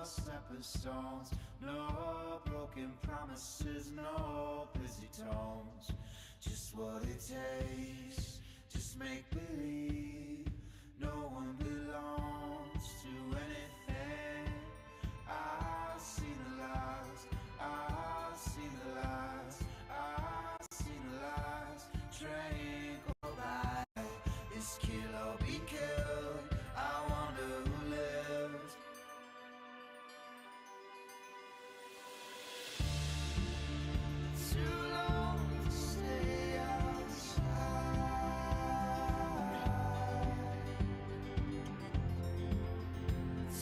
stepping stones, no broken promises, no busy tones. Just what it takes, just make believe. No one belongs to anything. I've seen the lies, I've seen the lies, I've seen the lies. Train go by, it's kill or be killed. I wonder who lives. Too long to stay outside.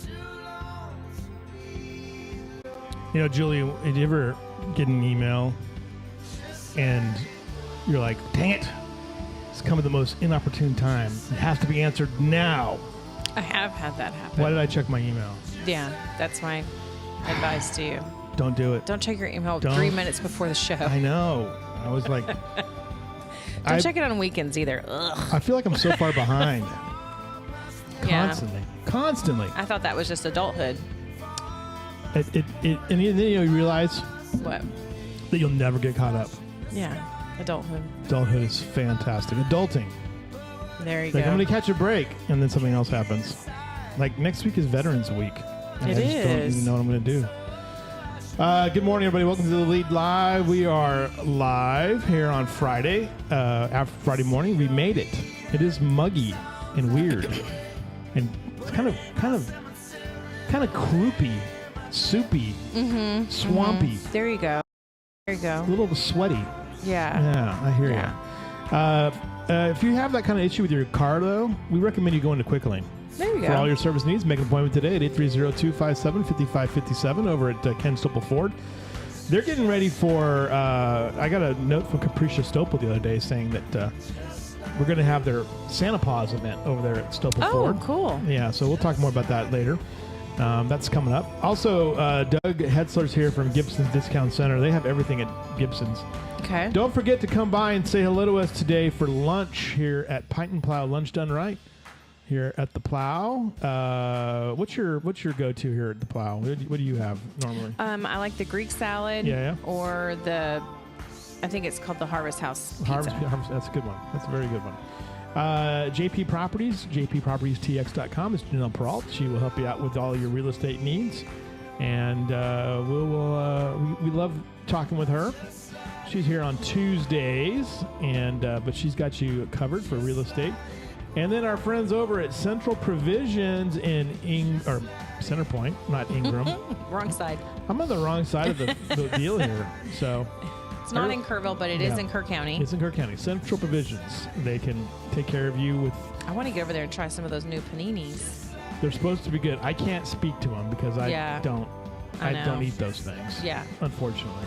Too long to be alone. You know, Julie, did you ever get an email and you're like, dang it, it's come at the most inopportune time. It has to be answered now. I have had that happen. Why did I check my email? Yeah, that's my advice to you. Don't do it. Don't check your email Don't. 3 minutes before the show. I know. I was like, Don't check it on weekends either. Ugh. I feel like I'm so far behind. Yeah. Constantly. I thought that was just adulthood. And then you realize What? that you'll never get caught up. Yeah, adulthood. Adulthood is fantastic. Adulting. There you Like, go. I'm going to catch a break, and then something else happens. Like, next week is Veterans Week. And It I just don't is. even know what I'm going to do. Good morning, everybody. Welcome to The Lead Live. We are live here on Friday. After Friday morning, we made it. It is muggy and weird. And it's kind of croupy, soupy, swampy, There you go. There you a go. little sweaty. Yeah. Yeah, I hear you. If you have that kind of issue with your car, though, we recommend you go into Quick Lane. There you go. For all your service needs, make an appointment today at 830-257-5557 over at Ken Stopel Ford. They're getting ready for, I got a note from Capricia Stopel the other day saying that we're going to have their Santa Paws event over there at Stopel Ford. Oh, cool. Yeah, so we'll talk more about that later. That's coming up. Also, Doug Hetzler's here from Gibson's Discount Center. They have everything at Gibson's. Okay. Don't forget to come by and say hello to us today for lunch here at Pint and Plow. Lunch done right here at the Plow. What's your go-to here at the Plow? What do you have normally? I like the Greek salad. Yeah. Or I think it's called the Harvest House pizza. Harvest, that's a good one. That's a very good one. JP Properties, jppropertiestx.com is Janelle Peralt. She will help you out with all your real estate needs. And we love talking with her. She's here on Tuesdays, but she's got you covered for real estate. And then our friends over at Central Provisions in Center Point, not Ingram. Wrong side. I'm on the wrong side of the deal here. So It's not in Kerrville, but it is in Kerr County. It's in Kerr County. Central Provisions. They can take care of you with. I want to get over there and try some of those new paninis. They're supposed to be good. I can't speak to them because I don't eat those things. Yeah. Unfortunately.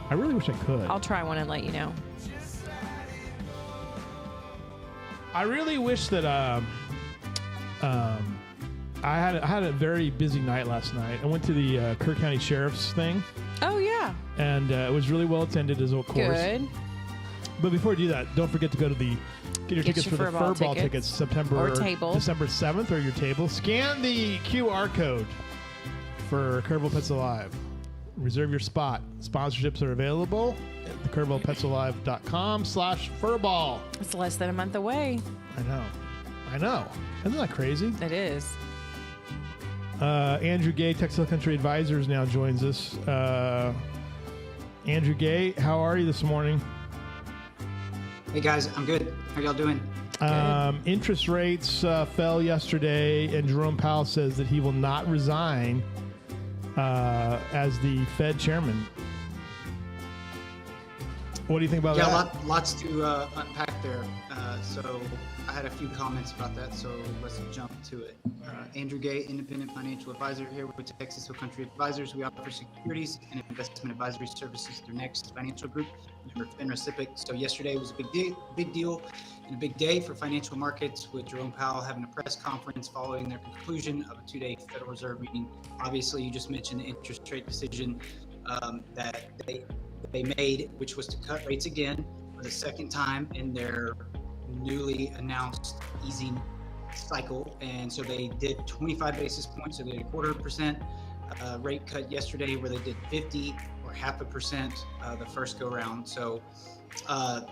I really wish I could. I'll try one and let you know. I really wish that I had a very busy night last night. I went to the Kerr County Sheriff's thing. Oh, yeah. And it was really well attended, as of course. Good. But before you do that, don't forget to go to get your tickets for the Furball tickets December 7th, or your table. Scan the QR code for Kerrville Pets Alive. Reserve your spot. Sponsorships are available at kerrvillepetsalive.com/furball. It's less than a month away. I know. Isn't that crazy? It is. Andrew Gay, Texas Country Advisors, now joins us. Andrew Gay, how are you this morning? Hey guys, I'm good. How y'all doing? Interest rates fell yesterday, and Jerome Powell says that he will not resign as the Fed chairman. What do you think about that? Yeah, lots to unpack there. So I had a few comments about that, so let's jump to it. Andrew Gay, independent financial advisor here with Texas Hill Country Advisors. We offer securities and investment advisory services through Next Financial Group. We're FINRA SIPC. So yesterday was a big deal and a big day for financial markets, with Jerome Powell having a press conference following their conclusion of a two-day Federal Reserve meeting. Obviously, you just mentioned the interest rate decision that they made, which was to cut rates again for the second time in their newly announced easing cycle. And so they did 25 basis points, so they did 0.25%. rate cut yesterday where they did 50 or 0.5% the first go round. So a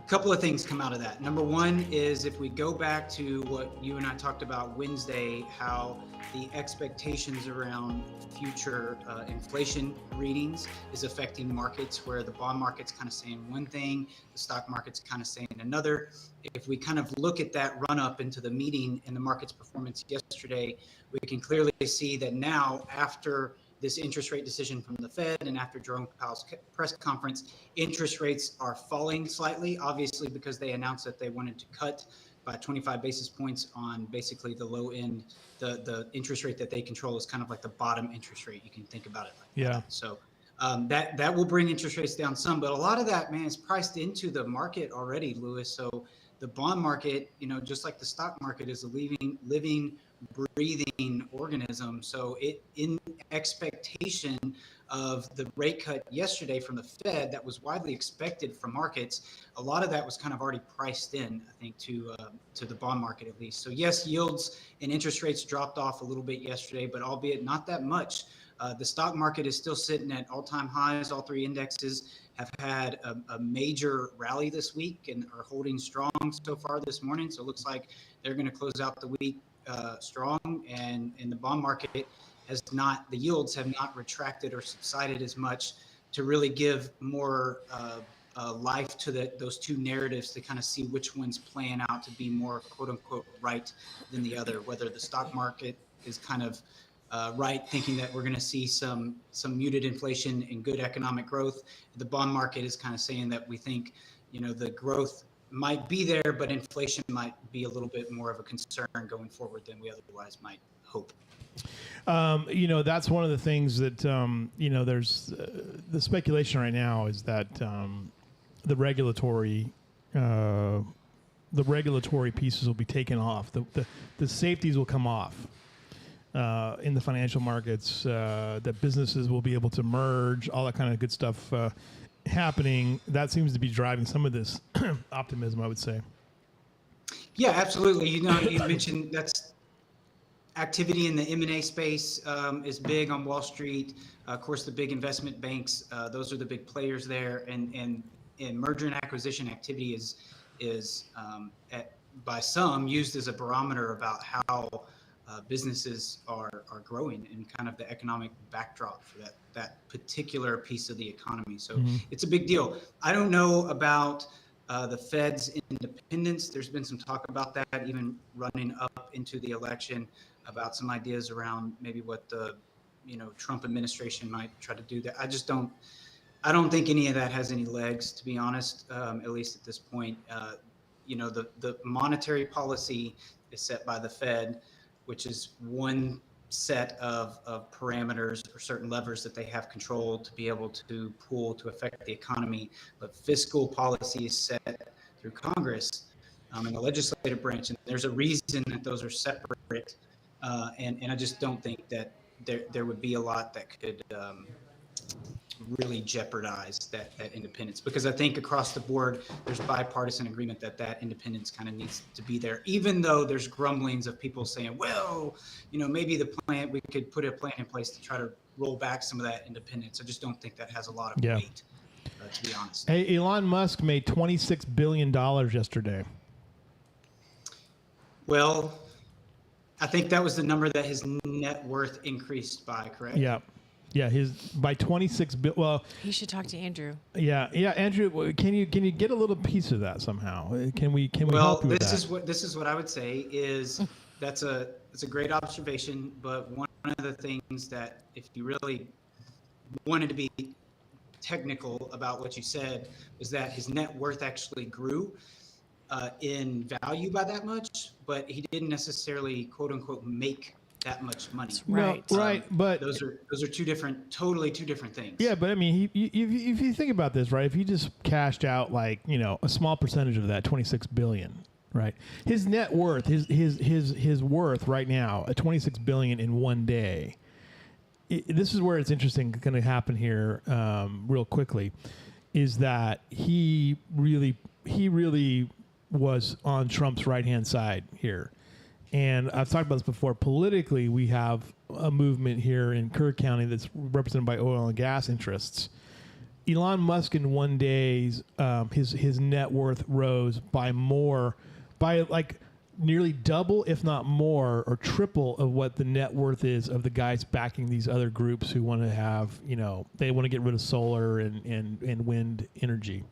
couple of things come out of that. Number one is if we go back to what you and I talked about Wednesday, how the expectations around future inflation readings is affecting markets, where the bond market's kind of saying one thing, the stock market's kind of saying another. If we kind of look at that run up into the meeting and the market's performance yesterday, we can clearly see that now, after this interest rate decision from the Fed and after Jerome Powell's press conference, interest rates are falling slightly, obviously because they announced that they wanted to cut by 25 basis points on basically the low end. The interest rate that they control is kind of like the bottom interest rate. You can think about it like that. So that will bring interest rates down some, but a lot of that, man, is priced into the market already, Lewis. So the bond market, just like the stock market, is a living, breathing organism. So it, in expectation of the rate cut yesterday from the Fed that was widely expected from markets, a lot of that was kind of already priced in, I think, to the bond market at least. So yes, yields and interest rates dropped off a little bit yesterday, but albeit not that much. The stock market is still sitting at all-time highs. All three indexes have had a major rally this week and are holding strong so far this morning. So it looks like they're going to close out the week strong, and in the bond market the yields have not retracted or subsided as much to really give more life to those two narratives, to kind of see which one's playing out to be more quote unquote right than the other. Whether the stock market is kind of right, thinking that we're going to see some muted inflation and good economic growth. The bond market is kind of saying that we think, the growth might be there, but inflation might be a little bit more of a concern going forward than we otherwise might hope. That's one of the things that, there's the speculation right now is that the regulatory pieces will be taken off. The safeties will come off in the financial markets, that businesses will be able to merge, all that kind of good stuff happening. That seems to be driving some of this optimism, I would say. Yeah, absolutely. You mentioned that's activity in the M&A space is big on Wall Street. Of course, the big investment banks, those are the big players there. And merger and acquisition activity is by some used as a barometer about how businesses are growing and kind of the economic backdrop for that particular piece of the economy. So it's a big deal. I don't know about the Fed's independence. There's been some talk about that, even running up into the election, about some ideas around maybe what the Trump administration might try to do there. I don't think any of that has any legs, to be honest, at least at this point. The monetary policy is set by the Fed, which is one set of parameters or certain levers that they have control to be able to pull to affect the economy. But fiscal policy is set through Congress and the legislative branch, and there's a reason that those are separate. And I just don't think that there would be a lot that could really jeopardize that independence, because I think across the board there's bipartisan agreement that independence kind of needs to be there, even though there's grumblings of people saying, well, maybe we could put a plan in place to try to roll back some of that independence. I just don't think that has a lot of weight, to be honest. Hey, Elon Musk made $26 billion yesterday. Well, I think that was the number that his net worth increased by, correct? Yeah, by 26 billion. Well, you should talk to Andrew. Yeah, Andrew, can you get a little piece of that somehow? Can we well, help you with that? This is what I would say is it's a great observation, but one of the things that, if you really wanted to be technical about what you said, was that his net worth actually grew in value by that much, but he didn't necessarily quote unquote make that much money. Right. No, right. But those are totally two different things. Yeah, but I mean, if you think about this, right? If he just cashed out like a small percentage of that, 26 billion, right? His net worth, his worth right now at 26 billion in one day. This is where it's interesting, going to happen here, real quickly, is that he really was on Trump's right hand side here. And I've talked about this before. Politically, we have a movement here in Kerr County that's represented by oil and gas interests. Elon Musk in one day, his net worth rose by like nearly double, if not more, or triple of what the net worth is of the guys backing these other groups who want to have, they want to get rid of solar and wind energy.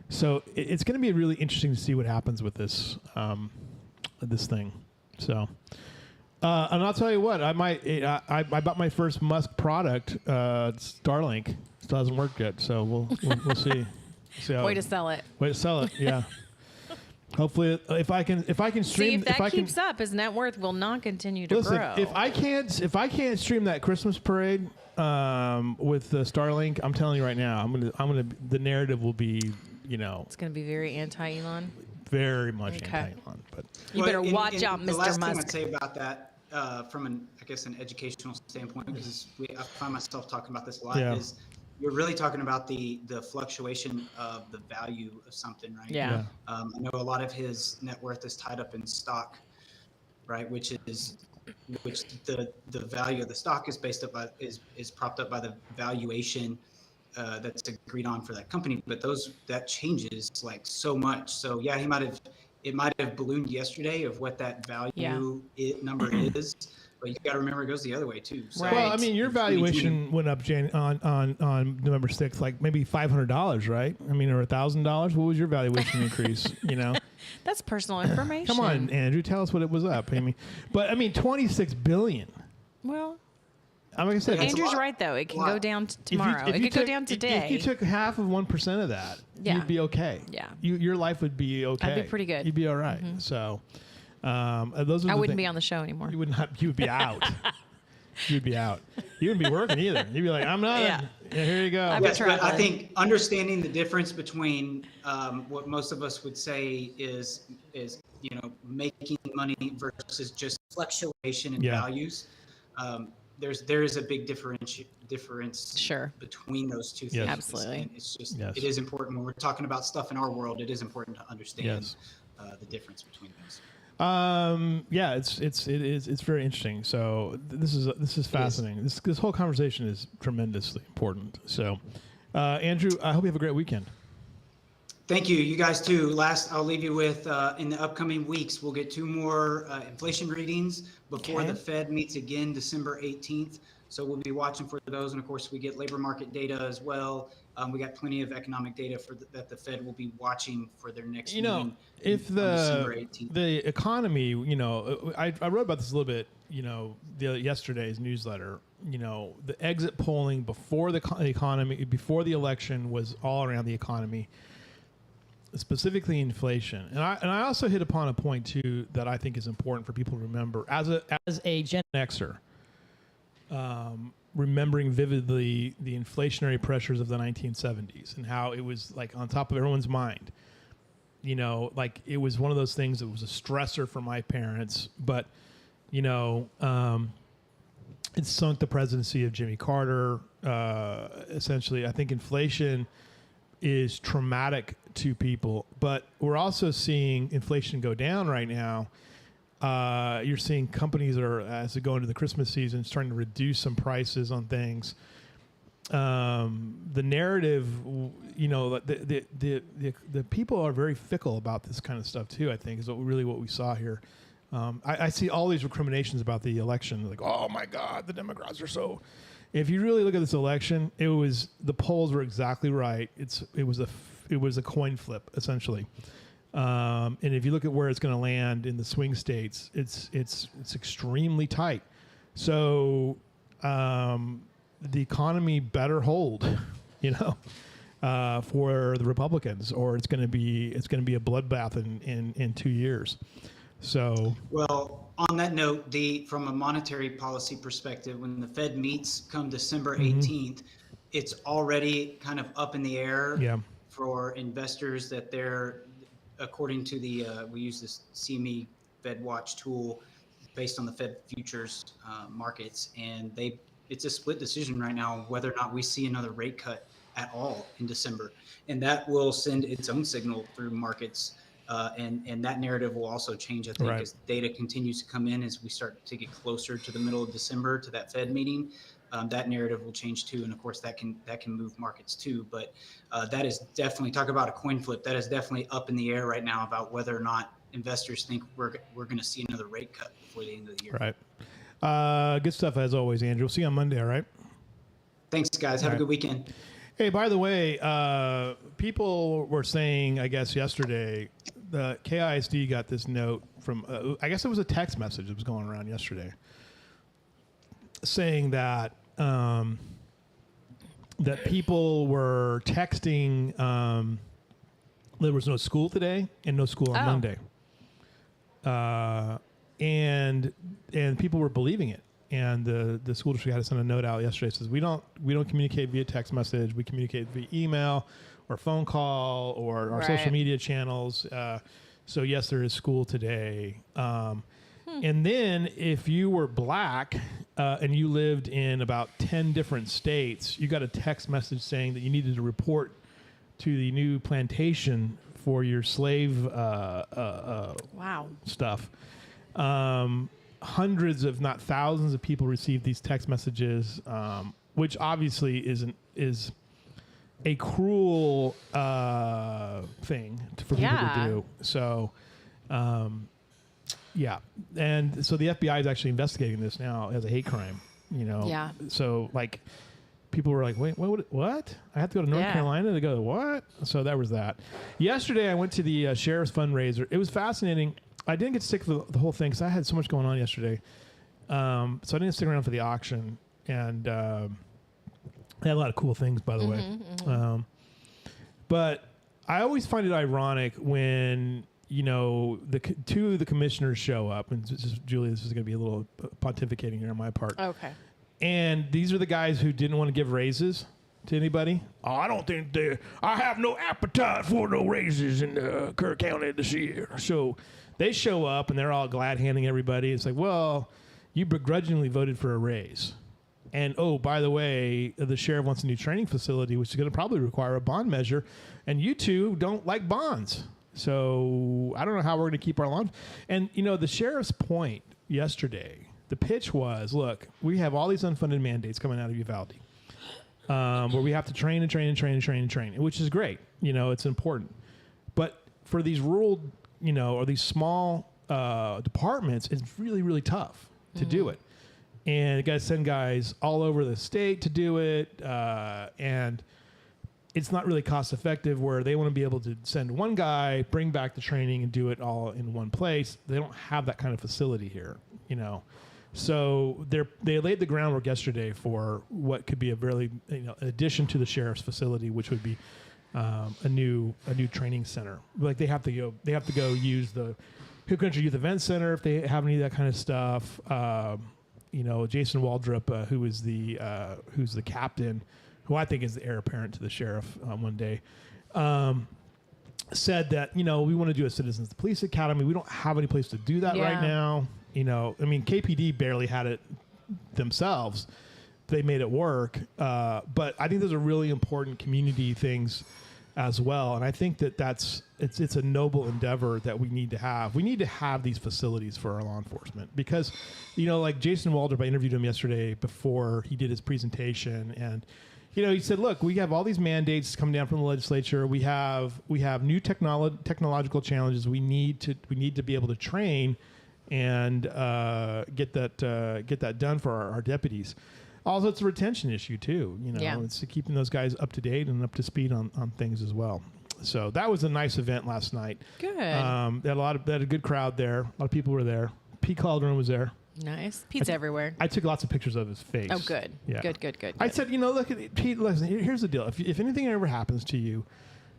So it's going to be really interesting to see what happens with this thing. So, and I'll tell you what, I bought my first Musk product, Starlink. Still hasn't worked yet, so we'll see. Way to sell it. Way to sell it, yeah. Hopefully, if I can stream, see if that keeps up, his net worth will not continue to grow. If I can't stream that Christmas parade with Starlink, I'm telling you right now, the narrative will be, it's going to be very anti-Elon. Very much anti-Elon, but you better watch out, Mr. The last Musk. thing I'd say about that, from an educational standpoint, because I find myself talking about this a lot, is you're really talking about the fluctuation of the value of something, right? Yeah. I know a lot of his net worth is tied up in stock, right? Which the value of the stock is based up by is propped up by the valuation that's agreed on for that company. But that changes like so much. So yeah, it might have ballooned yesterday of what that value number is. But you got to remember, it goes the other way too. So well, I mean, your valuation went up on November 6th, like maybe $500, right? I mean, or $1,000. What was your valuation increase? That's personal information. Come on, Andrew, tell us what it was up. I mean, $26 billion. Well, like I said, Andrew's right though. It can go down tomorrow. It could go down today. If you took half of 1% of that, you'd be okay. Yeah, your life would be okay. That'd be pretty good. You'd be all right. Mm-hmm. So. Those are I wouldn't be on the show anymore. You would not. You would be out. You'd be out. You wouldn't be working either. You'd be like, I'm not. Yeah, here you go. Yes, but I think understanding the difference between what most of us would say is making money versus just fluctuation in values. There is a big difference. Sure. Between those two things. Yes. Absolutely. And it's just it is important when we're talking about stuff in our world. It is important to understand the difference between those. It's very interesting. So this is fascinating. This whole conversation is tremendously important. So, Andrew, I hope you have a great weekend. Thank you. You guys too. I'll leave you with in the upcoming weeks, we'll get 2 more inflation readings before the Fed meets again December 18th. So we'll be watching for those. And of course, we get labor market data as well. We got plenty of economic data that the Fed will be watching for their next meeting. If the economy, I wrote about this a little bit, yesterday's newsletter, the exit polling before the economy, before the election was all around the economy, specifically inflation. And I also hit upon a point too that I think is important for people to remember as a Gen Xer. Remembering vividly the inflationary pressures of the 1970s and how it was like on top of everyone's mind. Like it was one of those things that was a stressor for my parents, but it sunk the presidency of Jimmy Carter. Essentially, I think inflation is traumatic to people, but we're also seeing inflation go down right now. You're seeing companies that are, as they go into the Christmas season, starting to reduce some prices on things. The narrative, the people are very fickle about this kind of stuff too. I think is what we saw here. I see all these recriminations about the election, like, oh my God, the Democrats are so. If you really look at this election, the polls were exactly right. It was a coin flip essentially. And if you look at where it's going to land in the swing states, it's extremely tight. So the economy better hold, for the Republicans, or it's going to be a bloodbath in 2 years. So well, on that note, from a monetary policy perspective, when the Fed meets come December 18th, it's already kind of up in the air for investors that they're. According to we use this CME Fed Watch tool based on the Fed futures markets, and it's a split decision right now whether or not we see another rate cut at all in December, and that will send its own signal through markets And that narrative will also change, I think, Right. as data continues to come in, as we start to get closer to the middle of December to that Fed meeting. That narrative will change too, and of course that can move markets too. But that is definitely, talk about a coin flip. That is definitely up in the air right now about whether or not investors think we're going to see another rate cut before the end of the year. Right. Good stuff as always, Andrew. We'll see you on Monday. All right. Thanks, guys. Have a good weekend. Hey, by the way, people were saying, I guess yesterday, the KISD got this note from, I guess it was a text message that was going around yesterday, saying that that people were texting. There was no school today and no school on Monday, and people were believing it. And the school district had to send a note out yesterday. It says we don't communicate via text message. We communicate via email or phone call or our social media channels. So yes, there is school today. And then if you were black and you lived in about 10 different states, you got a text message saying that you needed to report to the new plantation for your slave stuff. Hundreds, if not thousands, of people received these text messages, which obviously is a cruel thing for people to do. So, and so the FBI is actually investigating this now as a hate crime. So like people were like, wait, what? I have to go to North Carolina to go, what? So that was that. Yesterday I went to the sheriff's fundraiser. It was fascinating. I didn't get to stick for the whole thing because I had so much going on yesterday. So I didn't stick around for the auction. And they had a lot of cool things, by the way. But I always find it ironic when, two of the commissioners show up. And this is, Julie, this is going to be a little pontificating here on my part. Okay. And these are the guys who didn't want to give raises to anybody. Oh, I don't think I have no appetite for no raises in Kerr County this year. So they show up and they're all glad handing everybody. It's like, well, you begrudgingly voted for a raise. And, oh, by the way, the sheriff wants a new training facility, which is going to probably require a bond measure. And you two don't like bonds. So I don't know how we're going to keep our law. And, the sheriff's point yesterday, the pitch was, look, we have all these unfunded mandates coming out of Uvalde where we have to train, which is great. It's important. But for these rural, or these small departments, it's really, really tough to do it. And you got to send guys all over the state to do it. And it's not really cost effective where they want to be able to send one guy, bring back the training and do it all in one place. They don't have that kind of facility here, So they laid the groundwork yesterday for what could be a really, addition to the sheriff's facility, which would be a new training center. Like they have to go use the Hill Country Youth Event Center if they have any of that kind of stuff. Jason Waldrop, who's the captain, who I think is the heir apparent to the sheriff one day, said that, we want to do a Citizens Police Academy. We don't have any place to do that right now. KPD barely had it themselves. They made it work. But I think those are really important community things as well. And I think that it's a noble endeavor that we need to have. We need to have these facilities for our law enforcement because, like Jason Waldrop, I interviewed him yesterday before he did his presentation. And, he said, look, we have all these mandates coming down from the legislature. We have new technological challenges. We need to be able to train and get that done for our deputies. Also, it's a retention issue too. It's keeping those guys up to date and up to speed on things as well. So that was a nice event last night. Good. They had a good crowd there. A lot of people were there. Pete Calderon was there. Nice. Pete's everywhere. I took lots of pictures of his face. Oh, good. Yeah. Good. I said, look at Pete. Listen, here's the deal. If anything ever happens to you,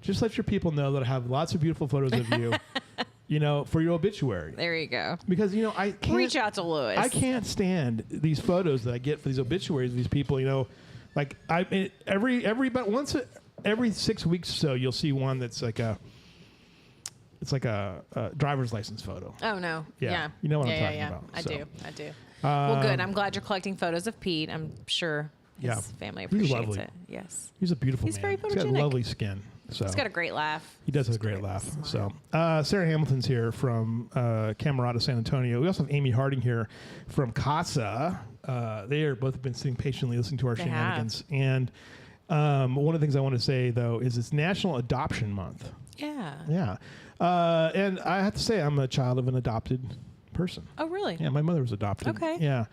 just let your people know that I have lots of beautiful photos of you. For your obituary. There you go. Because, I can't... Reach out to Lewis. I can't stand these photos that I get for these obituaries of these people, Like, every 6 weeks or so, you'll see one that's like a driver's license photo. Oh, no. Yeah. You know what I'm talking about. I do. Well, good. I'm glad you're collecting photos of Pete. I'm sure his family appreciates it. Yes. He's a beautiful man. He's very photogenic. He's got lovely skin. So He's got a great laugh. he does have a great laugh. So Sarah Hamilton's here from Camerata, San Antonio. We also have Amy Harding here from Casa. They are both been sitting patiently listening to our shenanigans. And one of the things I want to say, though, is it's National Adoption Month. Yeah. Yeah. And I have to say, I'm a child of an adopted person. Oh, really? Yeah, my mother was adopted. Okay. Yeah.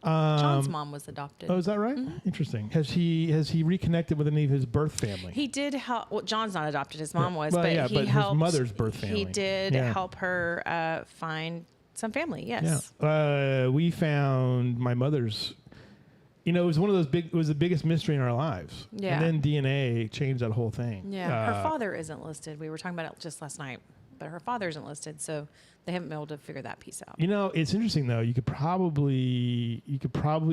John's mom was adopted. Oh, is that right? Mm-hmm. Interesting. Has he reconnected with any of his birth family? He did help. Well, John's not adopted. His mom was, Well, but yeah, he but his helped. mother's birth family. He did Yeah. help her find some family. Yes. Yeah. We found my mother's. You know, it was one of those big. It was the biggest mystery in our lives. Yeah. And then DNA changed that whole thing. Yeah. Her father isn't listed. We were talking about it just last night, but her father isn't listed, so they haven't been able to figure that piece out. You know, it's interesting though. You could probably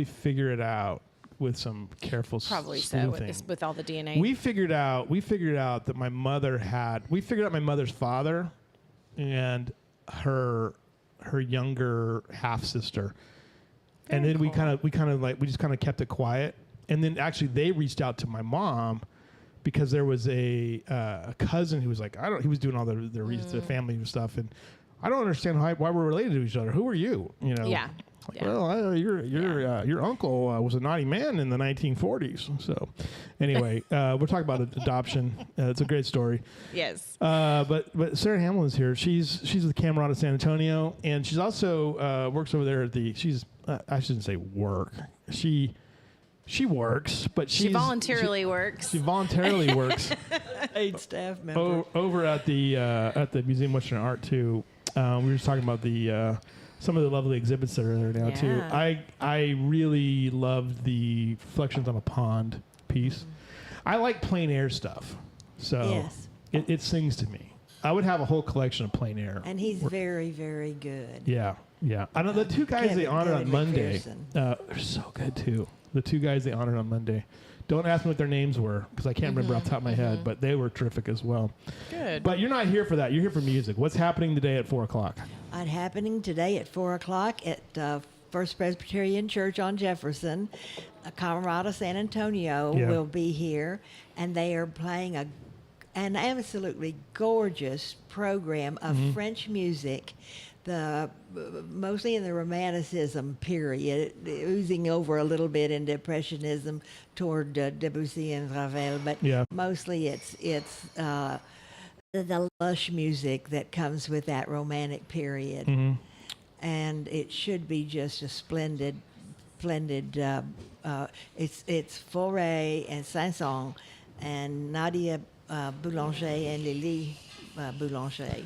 figure it out with some careful Probably so sleuthing. with all the DNA. We figured out that my mother we figured out my mother's father and her younger half sister. And then we just kind of kept it quiet. And then actually they reached out to my mom because there was a cousin who was like, he was doing all the family stuff. And I don't understand why we're related to each other. Who are you? You know? Yeah. Like, well, your uncle was a naughty man in the 1940s. So, anyway, we're talking about adoption. It's a great story. Yes. But Sarah Hamlin's here. She's with Camerata San Antonio, and she's also works over there at the. I shouldn't say work. She works, but she voluntarily works. She voluntarily works. Paid staff member. Over at the Museum of Western Art too. We were just talking about some of the lovely exhibits that are there now too. I really loved the Reflections on a Pond piece. I like plein air stuff, so Yes. it sings to me. I would have a whole collection of plein air. And he's very, very good. Yeah. I know the two guys they honored on Kevin Monday. McPherson. Are so good too. The two guys they honored on Monday. Don't ask me what their names were because I can't remember off the top of my head, but they were terrific as well. Good. But you're not here for that. You're here for music. What's happening today at 4:00? Happening today at 4 o'clock at First Presbyterian Church on Jefferson. Camerata San Antonio will be here, and they are playing an absolutely gorgeous program of French music, mostly in the Romanticism period, oozing over a little bit into Impressionism toward Debussy and Ravel, but mostly it's the lush music that comes with that Romantic period. And it should be just a splendid, it's Fauré and Sanson and Nadia Boulanger and Lily Boulanger.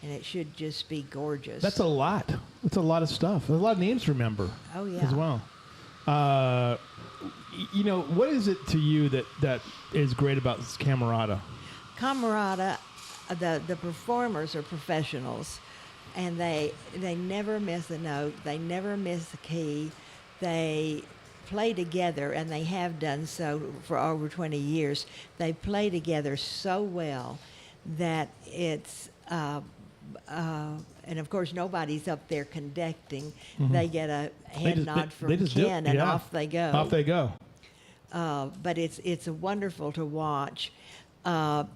And it should just be gorgeous. That's a lot. That's a lot of stuff. There's a lot of names to remember. Oh, yeah. As well. You know, what is it to you that is great about this Camerata? Camerata, the performers are professionals, and they never miss a note. They never miss a key. They play together, and they have done so for over 20 years. They play together so well that it's... and of course, nobody's up there conducting. They get a head nod from Ken, and off they go. Off they go. But it's wonderful to watch. I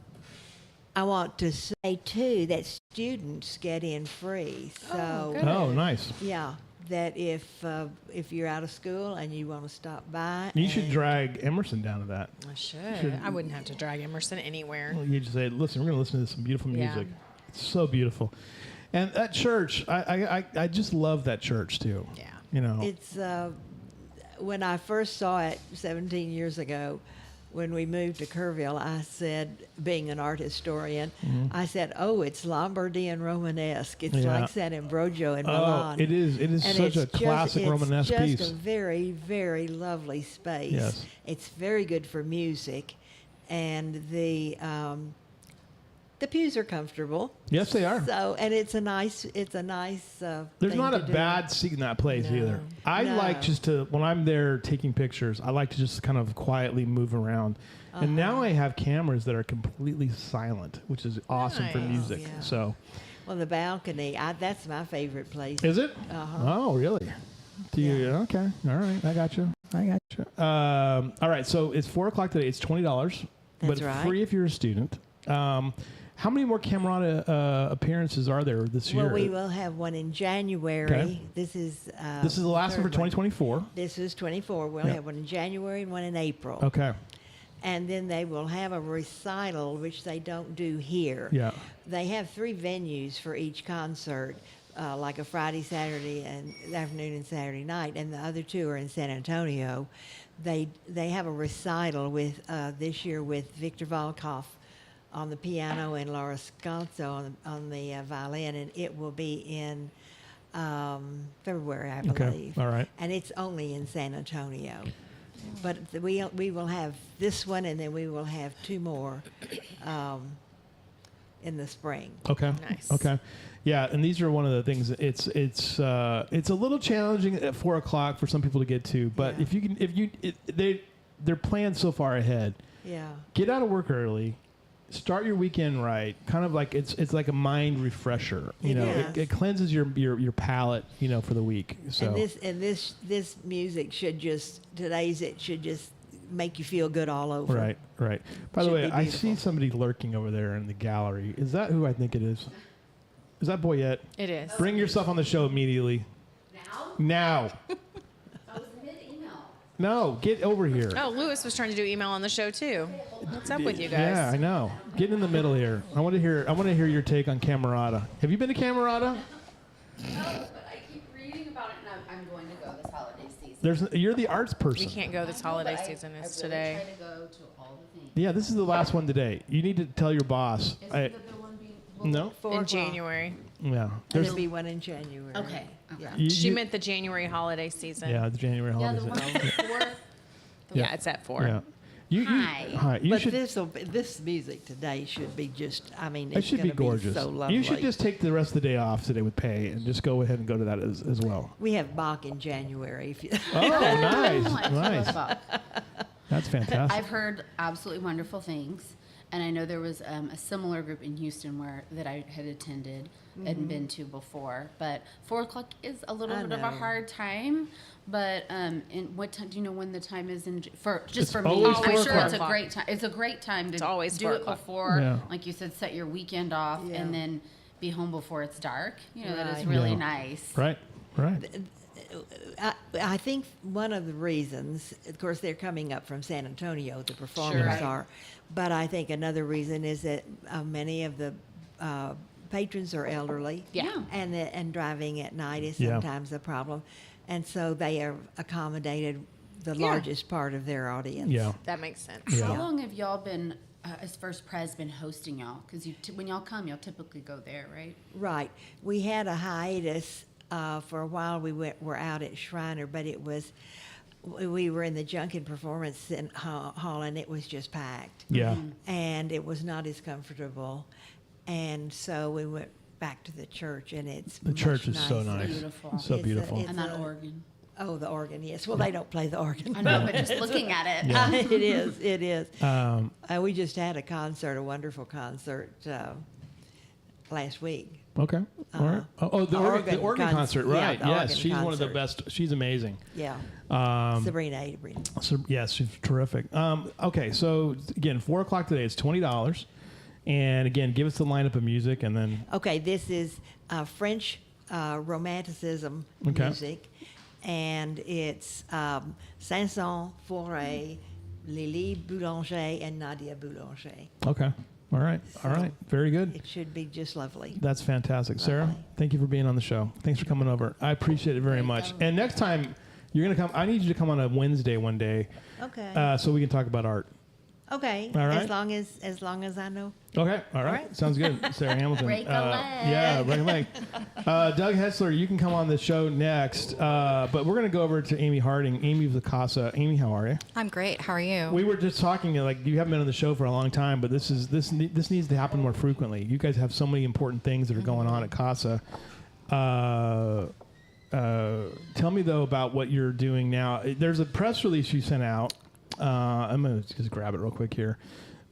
want to say too that students get in free. So Oh, nice. yeah, that if you're out of school and you want to stop by, You should drag Emerson down to that. I should. I wouldn't have to drag Emerson anywhere. Well, you just say, listen, we're going to listen to some beautiful music. It's so beautiful. And that church, I just love that church too. Yeah. You know. It's when I first saw it 17 years ago, when we moved to Kerrville, I said, being an art historian, I said, oh, it's Lombardy and Romanesque. It's like San Ambrogio in Milan. It is. It is And such a classic Romanesque piece. It's just a very, very lovely space. Yes. It's very good for music, and the pews are comfortable. Yes, they are. So, and it's a nice. There's thing not a to do. bad seat in that place either. I like just to, when I'm there taking pictures, I like to just kind of quietly move around. And now I have cameras that are completely silent, which is awesome for Nice. music. Yeah. So, Well, the balcony, that's my favorite place. is it? Oh, really? Do you? Yeah. Okay. All right. I got you. All right. So it's 4:00 today. It's $20, That's but right. free if you're a student. How many more Camerata appearances are there this year? Well, we will have one in January. Okay. This is the last one for 2024. This is 24. We'll Yeah. have one in January and one in April. Okay. And then they will have a recital, which they don't do here. Yeah. They have 3 venues for each concert, like a Friday, Saturday, and afternoon and Saturday night, and the other 2 are in San Antonio. They have a recital with this year with Victor Volkov on the piano and Laura Scalzo on the violin, and it will be in February, I believe. All right. And it's only in San Antonio. But we will have this one, and then we will have 2 more in the spring. Okay. Nice. Okay. Yeah, and these are one of the things. It's a little challenging at 4 o'clock for some people to get to, but Yeah. they're planned so far ahead. Yeah. Get out of work early. Start your weekend right. Kind of like it's like a mind refresher. You know, is. it cleanses your palate. You know, for the week. So And this music should just make you feel good all over. right. By the Should way, be I beautiful. see somebody lurking over there in the gallery. Is that who I think it is? Is that Boyette? It is. Bring yourself on the show immediately. Now. I was mid-email. No, get over here. Oh, Lewis was trying to do email on the show too. What's up with you guys? Yeah, I know. Get in the middle here. I want to hear your take on Camerata. Have you been to Camerata? No, but I keep reading about it, and I'm going to go this holiday season. You're the arts person. We can't go this holiday But season. It's I really today. try to go to all the things. Yeah, this is the last one today. You need to tell your boss. Isn't the one being... No? 4 In o'clock. January. Yeah. And There's, there'll be one in January. Okay. Yeah. She meant the January holiday season. yeah, the January Yeah, holidays. the one before. Yeah, it's at 4. Yeah. Hi. Hi. You But should. this music today should be just. I mean, It it's should be going to be gorgeous. so lovely. You should just take the rest of the day off today with pay and just go ahead and go to that as well. We have Bach in January. If you, Oh, nice, I nice. love Bob. That's fantastic. I've heard absolutely wonderful things, and I know there was a similar group in Houston that I had attended and been to before. But 4 o'clock is a little I bit of a know. hard time. But in what time? Do you know when the time is for It's for me? always I'm 4 sure it's a o'clock. great time. It's a great time to It's always do 4 it o'clock. before, Yeah. like you said, set your weekend off, Yeah. and then be home before it's dark. You know, that is Right. really Yeah. nice. Right. I think one of the reasons, of course, they're coming up from San Antonio, the performers Right. are, but I think another reason is that many of the patrons are elderly. Yeah. And driving at night is Yeah. sometimes a problem. And so they have accommodated the Yeah. largest part of their audience. Yeah. That makes sense. Yeah. How long have y'all been, as First Pres, been hosting y'all? Because when y'all come, y'all typically go there, right? Right. We had a hiatus for a while. Were out at Shriner, but it was we were in the Junkin Performance Hall, and it was just packed. Yeah. And it was not as comfortable, and so we went back to the church, and it's The much church is so nicer. nice. Beautiful. So It's a- beautiful. it's And that a- organ. Oh, the organ, yes. Well, they don't play the organ. I know, but just looking at it. Yeah. It is. It is. Um, We just had a wonderful concert last week. Okay. All right. Oh, the organ concert, yeah, right? the Yes, organ she's one of the concert. best. She's amazing. Yeah. Sabrina Abraham. So yes, she's terrific. Okay, so again, 4 o'clock today. It's $20, and again, give us the lineup of music, and then Okay, this is French Romanticism Okay. music, and it's Sanson, Fauré, Lily Boulanger, and Nadia Boulanger. okay. All right. All right. Very good. It should be just lovely. That's fantastic, Sarah. Lovely. Thank you for being on the show. Thanks for coming over. I appreciate it very much. And next time you're gonna come, I need you to come on a Wednesday one day, Okay. so we can talk about art. Okay. all right. As long as I know. Okay. All right. right. Sounds good. Sarah Hamilton. Break a leg. Yeah, break a leg. Doug Hessler, you can come on the show next, but we're going to go over to Amy Harding. Amy of the Casa. Amy, how are you? I'm great. How are you? We were just talking, like, you haven't been on the show for a long time, but this needs to happen more frequently. You guys have so many important things that are going on at Casa. Tell me, though, about what you're doing now. There's a press release you sent out. I'm going to just grab it real quick here,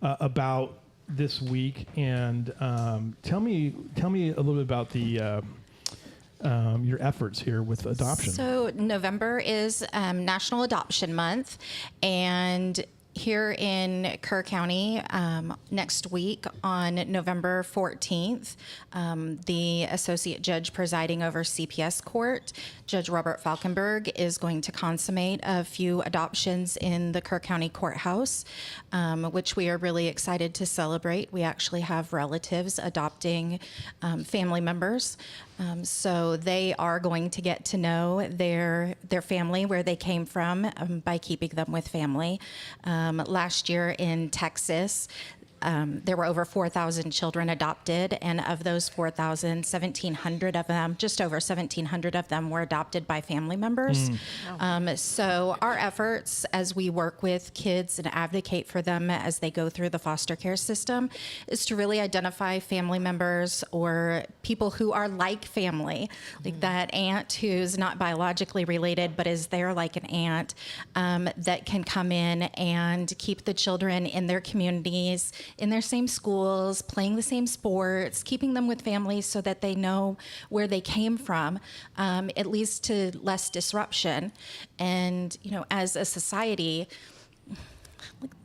about this week, and tell me a little bit about the your efforts here with adoption. So November is National Adoption Month, and here in Kerr County next week on November 14th. The associate judge presiding over CPS court, Judge Robert Falkenberg, is going to consummate a few adoptions in the Kerr County courthouse, which we are really excited to celebrate. We actually have relatives adopting family members. So they are going to get to know their family, where they came from, by keeping them with family. Last year in Texas, there were over 4,000 children adopted, and of those 4,000, 1,700 of them, just over 1,700 of them, were adopted by family members. So our efforts as we work with kids and advocate for them as they go through the foster care system is to really identify family members or people who are like family, like that aunt who's not biologically related but is there like an aunt, that can come in and keep the children in their communities, in their same schools, playing the same sports, keeping them with families so that they know where they came from. It leads to less disruption. And, as a society,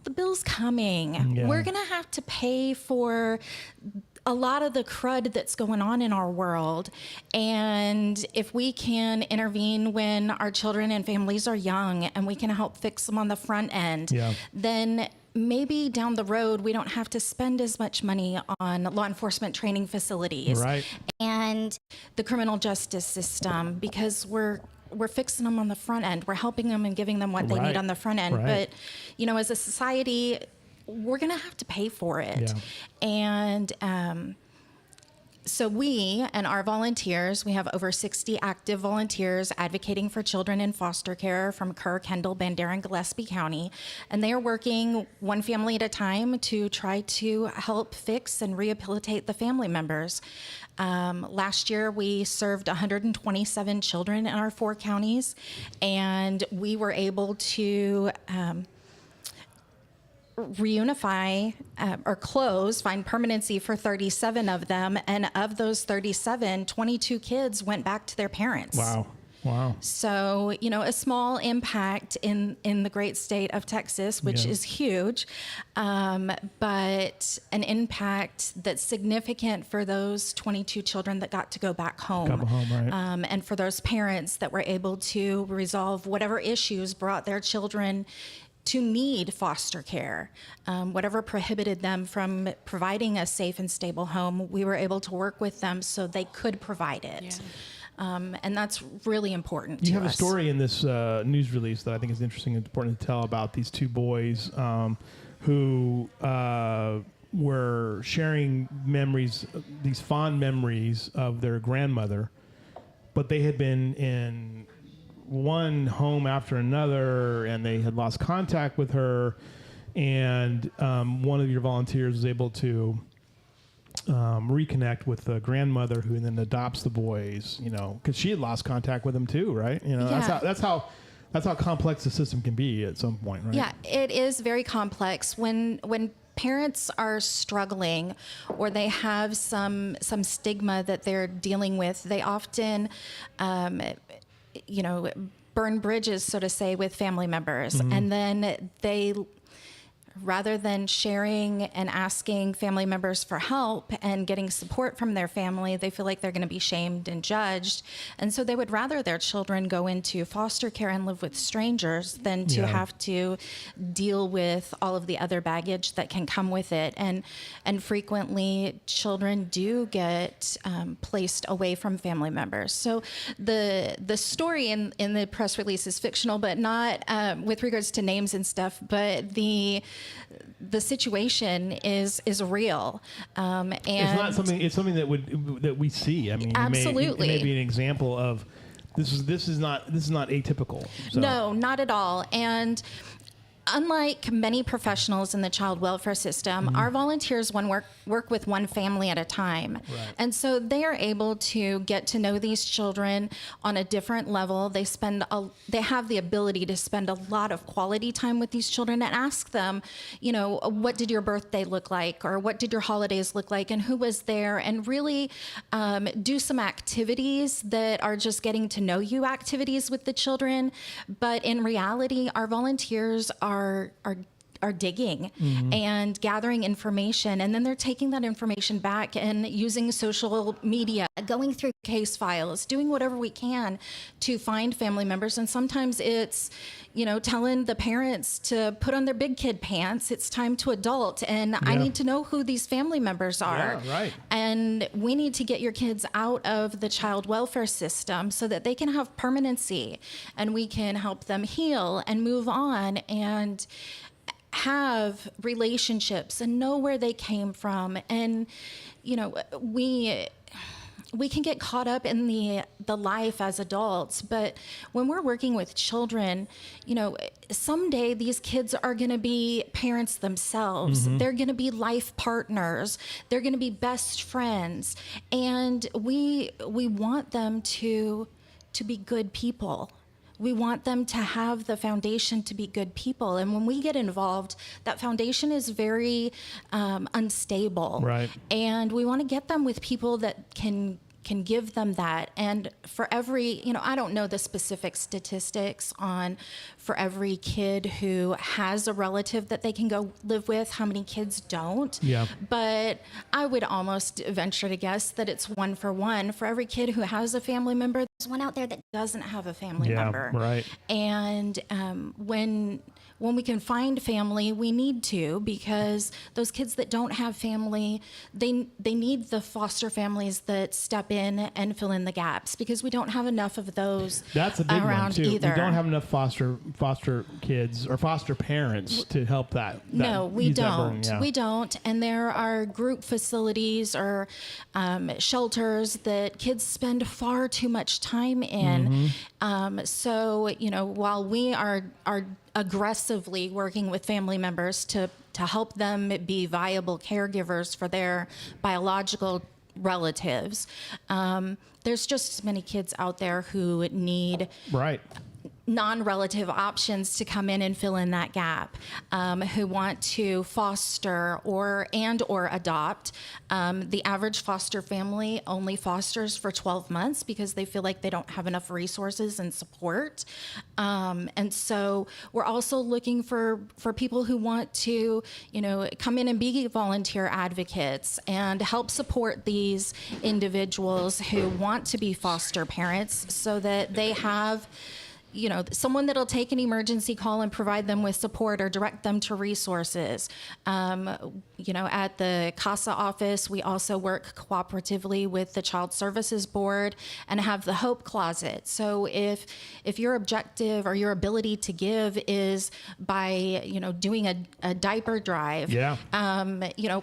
the bill's coming. Yeah. We're going to have to pay for a lot of the crud that's going on in our world. And if we can intervene when our children and families are young and we can help fix them on the front end, then maybe down the road we don't have to spend as much money on law enforcement training facilities and the criminal justice system, because we're fixing them on the front end. We're helping them and giving them what they need on the front end. But, as a society, we're going to have to pay for it. And so we and our volunteers, we have over 60 active volunteers advocating for children in foster care from Kerr, Kendall, Bandera, and Gillespie County. And they are working one family at a time to try to help fix and rehabilitate the family members. Last year, we served 127 children in our 4 counties, and we were able to reunify or find permanency for 37 of them. And of those 37, 22 kids went back to their parents. Wow. So, a small impact in the great state of Texas, which is huge, but an impact that's significant for those 22 children that got to go back home. And for those parents that were able to resolve whatever issues brought their children to need foster care, whatever prohibited them from providing a safe and stable home, we were able to work with them so they could provide it. And that's really important You to have us. a story in this news release that I think is interesting and important to tell about these 2 boys who were sharing memories, these fond memories of their grandmother, but they had been in one home after another, and they had lost contact with her. And one of your volunteers was able to reconnect with the grandmother, who then adopts the boys. Because she had lost contact with them too, right? That's how complex the system can be at some point, right? Yeah, it is very complex when parents are struggling or they have some stigma that they're dealing with. They often burn bridges, so to say, with family members. And then they, rather than sharing and asking family members for help and getting support from their family, they feel like they're going to be shamed and judged. And so they would rather their children go into foster care and live with strangers than to have to deal with all of the other baggage that can come with it. And frequently children do get placed away from family members. So the story in the press release is fictional, but not with regards to names and stuff, but the situation is real, and it's not something. It's something that we see. I mean, absolutely, it may be an example of this is not atypical. So. No, not at all. And unlike many professionals in the child welfare system, our volunteers work with one family at a time. And so they are able to get to know these children on a different level. They have the ability to spend a lot of quality time with these children and ask them, what did your birthday look like, or what did your holidays look like, and who was there, and really do some activities that are just getting to know you activities with the children. But in reality, our volunteers are are digging and gathering information, and then they're taking that information back and using social media, going through case files, doing whatever we can to find family members. And sometimes it's, telling the parents to put on their big kid pants. It's time to adult, and I need to know who these family members are. Yeah, right. And we need to get your kids out of the child welfare system so that they can have permanency, and we can help them heal and move on and have relationships and know where they came from. And, we can get caught up in the life as adults, but when we're working with children, someday these kids are going to be parents themselves. They're going to be life partners. They're going to be best friends. And we want them to be good people. We want them to have the foundation to be good people. And when we get involved, that foundation is very unstable. Right. And we want to get them with people that can give them that. And for every, I don't know the specific statistics on for every kid who has a relative that they can go live with, how many kids don't. Yeah. But I would almost venture to guess that it's 1 for 1. For every kid who has a family member, there's one out there that doesn't have a family member. Right. And when we can find family, we need to, because those kids that don't have family, they need the foster families that step in and fill in the gaps, because we don't have enough of those. That's a big one around too. either. We don't have enough foster kids or foster parents to help that. No, we ease that don't. burden, yeah. We don't. And there are group facilities or shelters that kids spend far too much time in. So, while we are aggressively working with family members to help them be viable caregivers for their biological relatives, there's just as many kids out there who need non-relative options to come in and fill in that gap, who want to foster or adopt. The average foster family only fosters for 12 months because they feel like they don't have enough resources and support. And so we're also looking for people who want to, come in and be volunteer advocates and help support these individuals who want to be foster parents, so that they have someone that'll take an emergency call and provide them with support or direct them to resources. At the CASA office, we also work cooperatively with the Child Services Board and have the Hope Closet. So if your objective or your ability to give is by, doing a diaper drive,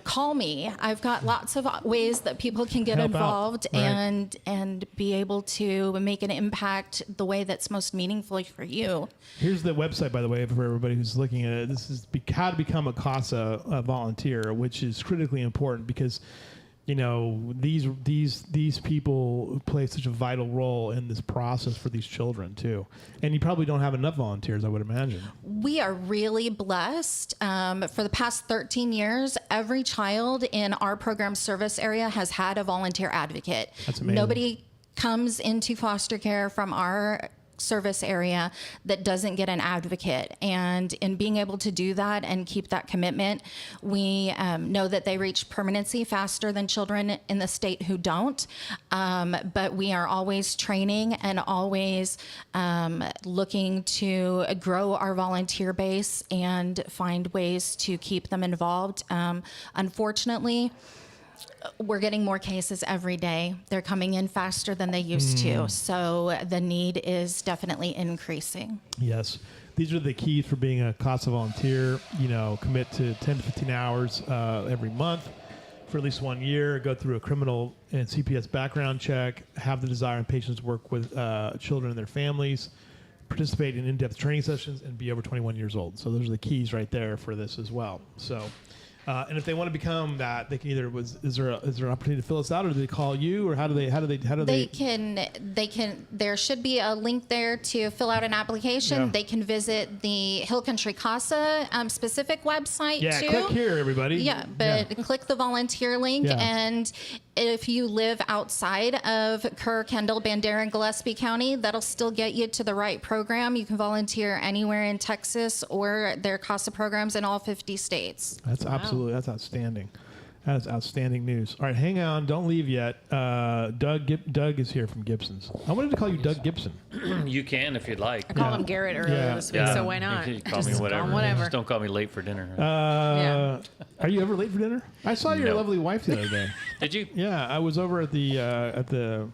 call me. I've got lots of ways that people can get Help involved out. Right. and be able to make an impact the way that's most meaningful for you. Here's the website, by the way, for everybody who's looking at it. This is how to become a CASA volunteer, which is critically important because, these people play such a vital role in this process for these children too. And you probably don't have enough volunteers, I would imagine. We are really blessed. For the past 13 years, every child in our program service area has had a volunteer advocate. That's amazing. Nobody comes into foster care from our service area that doesn't get an advocate. And in being able to do that and keep that commitment, we know that they reach permanency faster than children in the state who don't. But we are always training and always looking to grow our volunteer base and find ways to keep them involved. Unfortunately, we're getting more cases every day. They're coming in faster than they used to. So the need is definitely increasing. Yes. These are the keys for being a CASA volunteer. Commit to 10 to 15 hours every month for at least 1 year, go through a criminal and CPS background check, have the desire and patience to work with children and their families, participate in in-depth training sessions, and be over 21 years old. So those are the keys right there for this as well. So And if they want to become that, they can either is there an opportunity to fill us out, or do they call you, or how do they They can. There should be a link there to fill out an application. Yeah. They can visit the Hill Country CASA specific website Yeah, too. click here, everybody. Yeah, but click the volunteer link, Yeah. and if you live outside of Kerr, Kendall, Bandera, and Gillespie County, that'll still get you to the right program. You can volunteer anywhere in Texas, or their CASA programs in all 50 states. That's that's outstanding. That is outstanding news. All right, hang on, don't leave yet. Doug is here from Gibson's. I wanted to call you Doug Gibson. You can if you'd like. I called him Garrett earlier this week, so why not? You can call Just me whatever. call him whatever. Just don't call me late for dinner. Are you ever late for dinner? I saw your No. lovely wife the other day. Did you? Yeah, I was over at the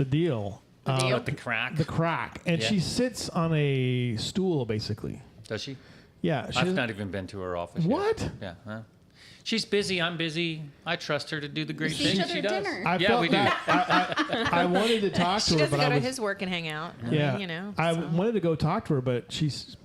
deal. At the crack? The crack, and Yeah. she sits on a stool basically. Does she? Yeah, I've doesn't- not even been to her office What? yet. Yeah. Huh? She's busy. I'm busy. I trust her to do the great See each things other she at does. dinner. I Yeah, felt we do. that. I wanted to talk to She her, doesn't but go I to was his work and hang out. yeah. You know. I so. wanted to go talk to her, but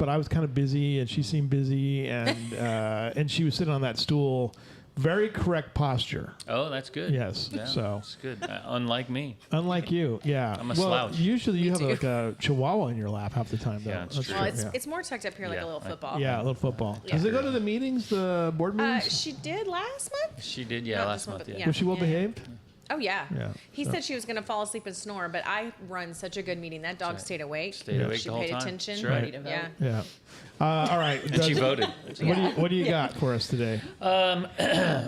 I was kind of busy, and she seemed busy, and and she was sitting on that stool. Very correct posture. Oh, that's good. Yes, Yeah, so. that's good. Unlike me. Unlike you, yeah. I'm a well, slouch. usually you have too. like a chihuahua in your lap half the time, though. Yeah, it's That's true. Well, yeah. it's more tucked up here like Yeah, a little football. Yeah, a little football. Yeah. Does it go to the meetings, the board meetings? She did last month. She did, Not last this one, month. but Yeah. Was she well behaved? Oh yeah. Yeah. He said she was going to fall asleep and snore, but I run such a good meeting. That dog right. stayed awake. Stayed awake She the whole paid time. attention. That's right. Ready to vote. Yeah. Yeah. All right. And she voted. What do you got for us today?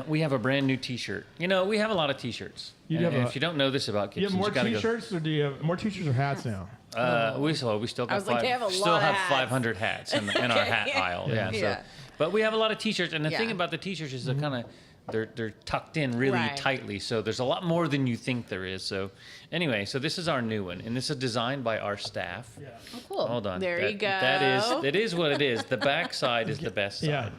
We have a brand new T-shirt. You know, we have a lot of T-shirts. You have and a- if you don't know this about Do you Gibson, have more gotta T-shirts, or do you have more T-shirts or hats now? We still got was like, they have a still lot of have hats. 500 hats in our hat aisle. Yeah. Yeah. So, but we have a lot of T-shirts, and the thing Yeah. about the T-shirts is they're kind of they're tucked in really Right. tightly. So there's a lot more than you think there is. So anyway, so this is our new one, and this is designed by our staff. Yeah. Oh, cool. Hold on. There you go. That is what it is. The back side is the best side. Yeah.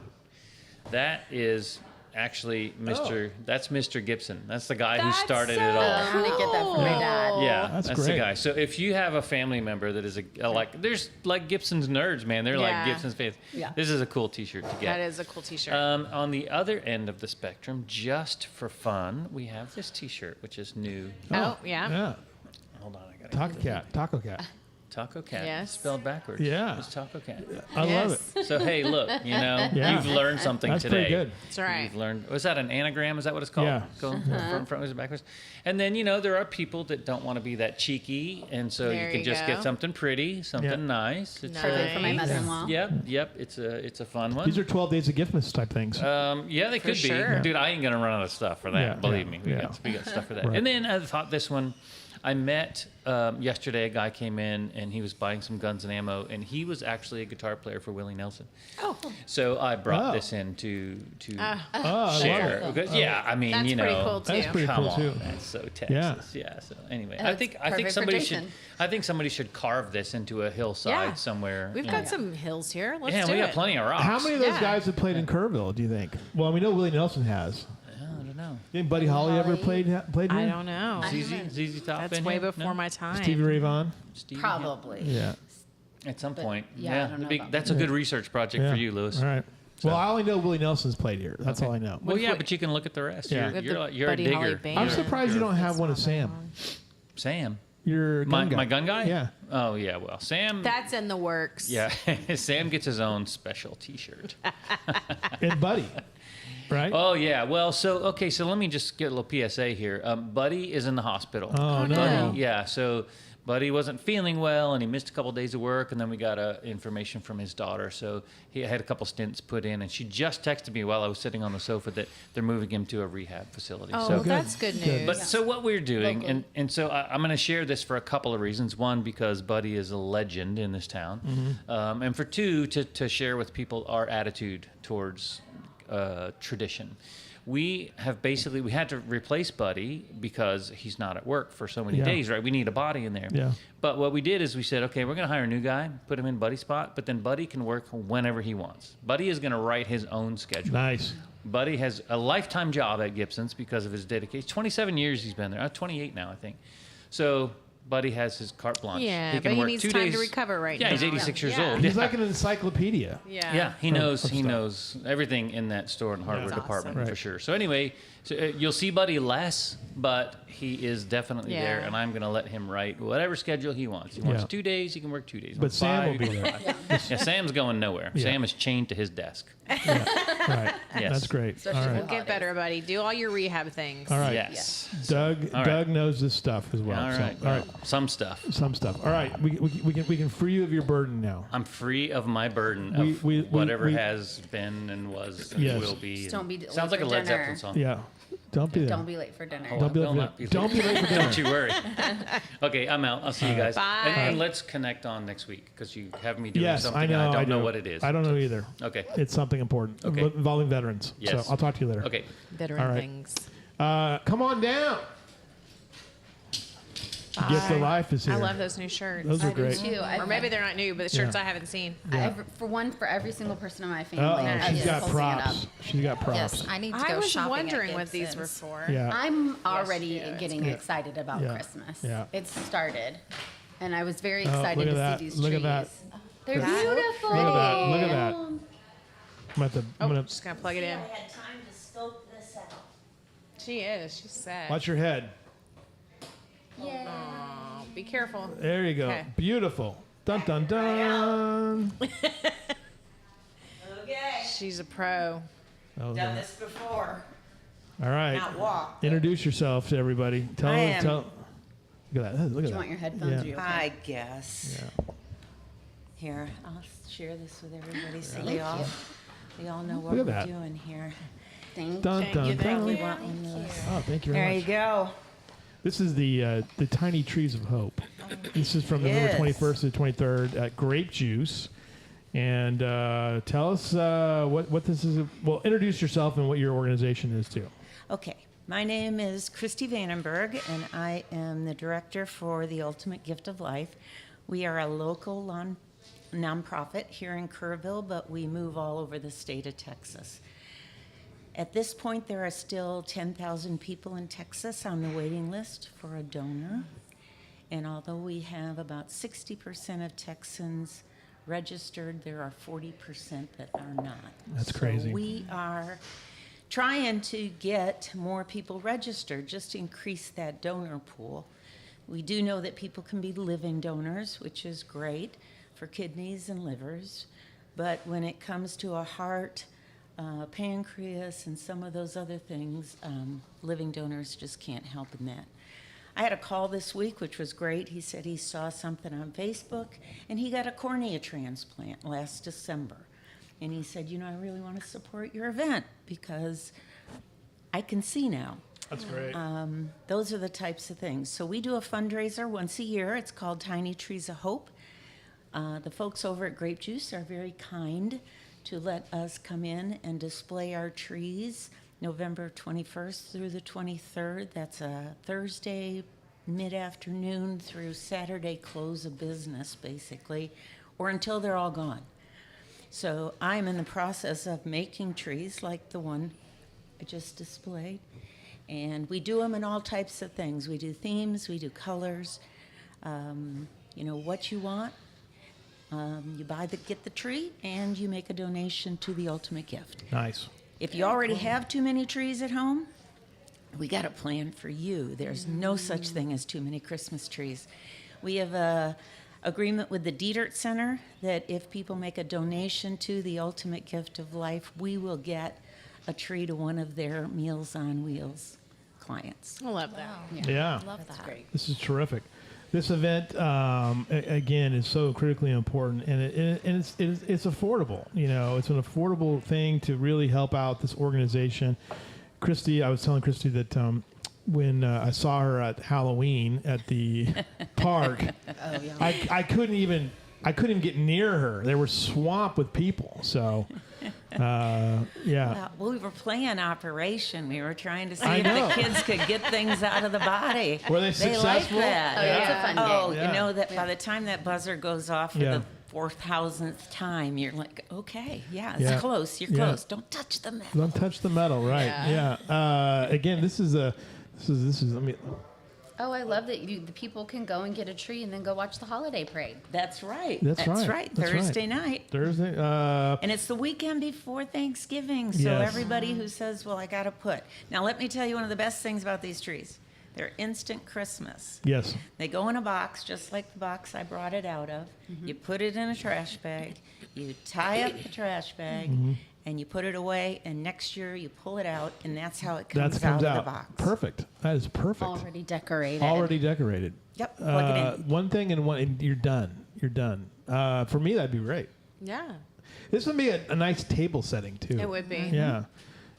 That is actually Mr. That's Mr. Gibson. That's the guy who That's started so it all. I'm gonna get that for my dad. Yeah, That's that's the great. guy. So if you have a family member that is like, there's like Gibson's nerds, man. They're Yeah. like Gibson's fans. Yeah. This is a cool T-shirt to get. That is a cool T-shirt. On the other end of the spectrum, just for fun, we have this T-shirt, which is new. Oh, yeah. Yeah. Hold on, I got it. Taco cat. Taco Cat. Yes. Spelled backwards. Yeah. It's Taco Cat. I love Yes. it. So hey, look, you know, Yeah. you've learned something That's today. pretty good. That's right. You've learned. Was that an anagram? Is that what it's called? Yeah. Going front was it backwards? And then there are people that don't want to be that cheeky, and so There you can you just go. get something pretty, something Yeah. nice. It's Perfect for my Nice. mother-in-law. Yep. It's a fun one. These are 12 days of giftmas type things. Yeah, they could sure. be. Dude, I ain't gonna run out of stuff for that. Yeah, Believe yeah, me, yeah. we got stuff for that. Right. And then I thought this one. I met yesterday a guy came in and he was buying some guns and ammo, and he was actually a guitar player for Willie Nelson. Oh, So I brought Oh. this in to I love share it. because I mean that's pretty cool too. That's pretty come cool on, too. that's so Texas. Yeah. So anyway, I That's think perfect for somebody Jason. should carve this into a hillside Yeah. somewhere. We've got some hills here. Let's Yeah, do we got it. plenty of rocks. How many of those Yeah. guys have played in Kerrville, do you think? Well, we know Willie Nelson has. I don't know. You think Buddy Holly ever Holly? played here? I don't know. ZZ Top. That's in way here? before No? my time. Stevie Ray Vaughan? Stevie? Probably. Yeah. At some point. yeah, I don't know about That's a good research project Yeah. for you, Lewis. All right. Well, I only know Willie Nelson's played here. That's all I know. Well, yeah, but you can look at the rest. Yeah. We have You're, the like- you're a Buddy Holly digger. band. I'm surprised you You're- don't have one of Sam. Sam. Your gun guy. My gun guy? Yeah. Oh, yeah. Well, Sam. That's in the works. Yeah. Sam gets his own special T-shirt. And Buddy, right? Oh, yeah. Well, so let me just get a little PSA here. Buddy is in the hospital. Oh, no. Buddy, yeah. So Buddy wasn't feeling well, and he missed a couple days of work, and then we got information from his daughter. So he had a couple stints put in, and she just texted me while I was sitting on the sofa that they're moving him to a rehab facility. Oh, so, that's good news. but so what we're doing, Local. and so I'm going to share this for a couple of reasons. One, because Buddy is a legend in this town, and for two, to share with people our attitude towards tradition. We had to replace Buddy because he's not at work for so many Yeah. days, right? We need a body in there. Yeah. But what we did is we said, okay, we're going to hire a new guy, put him in Buddy's spot, but then Buddy can work whenever he wants. Buddy is going to write his own schedule. Nice. Buddy has a lifetime job at Gibson's because of his dedication. 27 years he's been there. 28 now, I think. So Buddy has his carte blanche. Yeah, he but can he work needs 2 time days. to recover right Yeah, now. he's 86 years Yeah. old. He's Yeah. like an encyclopedia. Yeah, he knows. of He stuff. knows everything in that store and hardware That's department awesome. for Right. sure. So anyway, you'll see Buddy less, but he is definitely there, Yeah. and I'm going to let him write whatever schedule he wants. He wants Yeah. 2 days, he can work 2 days. But Sam will be there. Yeah, Sam's going nowhere. Yeah. Sam is chained to his desk. Right. Yes. That's great. Especially All for right. Get better, buddy. Do all your rehab things. All right. Yes. Doug. All right. Doug knows this stuff as well. All so- right. all right. Some stuff. Some stuff. All right. We can free you of your burden now. I'm free of my burden of whatever has been and was and Yes. will be. Just don't be late Sounds like a for Led dinner. Zeppelin song. Yeah. Don't be there. Don't be late for dinner. Oh, Don't be I will late. not be Don't be late for dinner. Don't you worry. Okay, I'm out. I'll see you guys. Bye. And let's connect on next week because you have me doing Yes, something. I know. I don't know do. what it is. I don't know either. Okay. It's something important Okay. involving veterans. Yes. So I'll talk to you later. Okay. Veteran All right. things. Come on down. Get the Bye. Life is here. I love those new shirts. Those are I do great. too. Or maybe they're not new, but the shirts Yeah. I haven't seen. For every single person in my Oh, family. she's is got posting it up. props. She's got props. Yes, I need to I go was shopping wondering at what these were Gibson's. for. Yeah. I'm already Yes, getting excited about Yeah. Christmas. Yeah. It's started, and I was very Oh, excited look to at that. see these Look at trees. that. They're That's- beautiful. Look at that. Look at that. I'm gonna Just gonna plug it in. had time to scope this out. She is. She's sad. watch your head. Aw, be careful. There you go. Okay. Beautiful. Dun dun dun. Okay. She's a pro. Oh, Done this before. all right. Not walk. Introduce yourself to everybody. Tell I them. am- Tell. Look at that. Look at Do that. you want your headphones? Yeah. Or you okay? I guess. Yeah. Here, I'll share this with everybody so they all know what Look we're at that. doing here. Thank Dun you. dun You probably dun. want one of those. Oh, thank you very There much. you go. This is the Tiny Trees of Hope. This is from November Yes. 21st to the 23rd at Grape Juice. And tell us what this is. Well, introduce yourself and what your organization is too. Okay, my name is Christy Vandenberg, and I am the director for the Ultimate Gift of Life. We are a local nonprofit here in Kerrville, but we move all over the state of Texas. At this point, there are still 10,000 people in Texas on the waiting list for a donor. And although we have about 60% of Texans registered, there are 40% that are not. That's So crazy. we are trying to get more people registered just to increase that donor pool. We do know that people can be living donors, which is great for kidneys and livers. But when it comes to a heart, pancreas, and some of those other things, living donors just can't help in that. I had a call this week, which was great. He said he saw something on Facebook, and he got a cornea transplant last December. And he said, I really want to support your event because I can see now. That's great. Those are the types of things. So we do a fundraiser once a year. It's called Tiny Trees of Hope. The folks over at Grape Juice are very kind to let us come in and display our trees November 21st through the 23rd. That's a Thursday mid-afternoon through Saturday close of business, basically, or until they're all gone. So I'm in the process of making trees like the one I just displayed. And we do them in all types of things. We do themes, we do colors, what you want. You get the tree, and you make a donation to the Ultimate Gift. Nice. If you already have too many trees at home, we got a plan for you. There's no such thing as too many Christmas trees. We have a agreement with the Dietert Center that if people make a donation to the Ultimate Gift of Life, we will get a tree to one of their Meals on Wheels clients. I love that. Yeah. Love that. Great. This is terrific. This event, again, is so critically important, and it's affordable. It's an affordable thing to really help out this organization. Christy, I was telling Christy that when I saw her at Halloween at the park, I couldn't even get near her. They were swamped with people. So, yeah. Well, we were playing Operation. We were trying to see I if know. the kids could get things out of the body. Were they They successful? like that. Oh, yeah, it's a fun Oh, game. Yeah. you know that by the time that buzzer goes off for Yeah. the 4,000th time, you're like, okay, yeah, it's Yeah. close. You're Yeah. close. Don't touch the metal. Don't touch the metal, right? Yeah. Again, this is. Let me. Oh, I love that the people can go and get a tree and then go watch the holiday parade. That's right. That's right. That's right. Thursday night. Thursday. And it's the weekend before Thanksgiving. So Yes. everybody who says, well, I got to put. Now, let me tell you one of the best things about these trees. They're instant Christmas. Yes. They go in a box, just like the box I brought it out of. You put it in a trash bag. You tie up the trash bag. And you put it away, and next year you pull it out, and that's how it comes out of the box. Perfect. That is perfect. Already decorated. Already decorated. Yep, plug it in. One thing and you're done. You're done. For me, that'd be great. Yeah. This would be a nice table setting too. It would be. Yeah.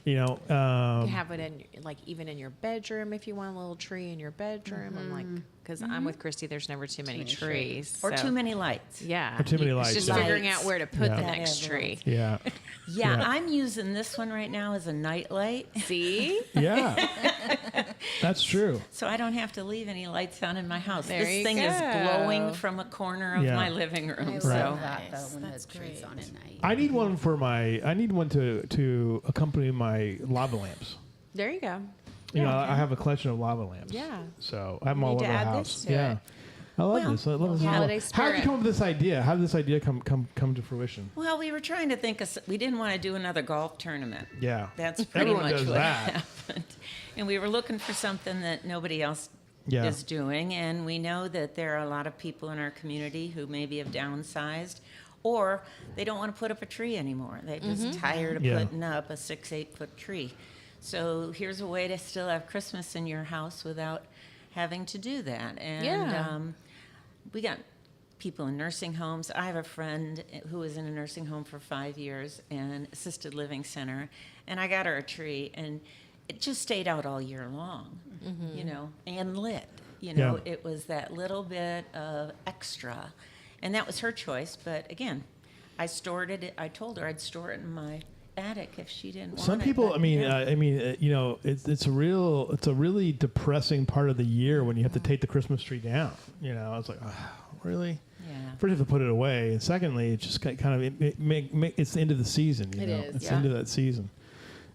You know. You can have it in, like, even in your bedroom if you want a little tree in your bedroom. I'm like, because I'm with Christy, there's never too many trees. Or so- too many lights. Yeah. Or too many It's lights, just yeah. figuring out where to put the Yeah. next tree. Yeah. Yeah, Yeah. I'm using this one right now as a night light, See? Yeah. That's true. so I don't have to leave any lights on in my house. There This you thing is go. glowing from a corner of Yeah. my living room. I So love that, though, Nice. when That's the tree's great. on at night. I need one for my. I need one to accompany my lava lamps. There you go. You know, I have a collection of lava lamps. Yeah. So I have them all need over to the add house. this to Yeah. it. I love Well, this. I love this. holiday How did you spirit. come up with this idea? How did this idea come to fruition? well, we were trying to think of. We didn't want to do another golf tournament. Yeah. That's pretty Everyone much does what that. happened. And we were looking for something that nobody else Yeah. is doing. And we know that there are a lot of people in our community who maybe have downsized or they don't want to put up a tree anymore. They're just tired of Yeah. putting up a 6-8 foot tree. So here's a way to still have Christmas in your house without having to do that. And Yeah. we got people in nursing homes. I have a friend who was in a nursing home for 5 years and assisted living center, and I got her a tree, and it just stayed out all year long, you know, and lit. You know, Yeah. it was that little bit of extra, and that was her choice. But again, I stored it. I told her I'd store it in my attic if she didn't want it. Some people, but, I mean, yeah. you know, it's a really depressing part of the year when you have to take the Christmas tree down. You know, it's like, really. Yeah. First, you have to put it away, and secondly, it's just kind of it's the end of the season. You It know, is, it's yeah. the end of that season.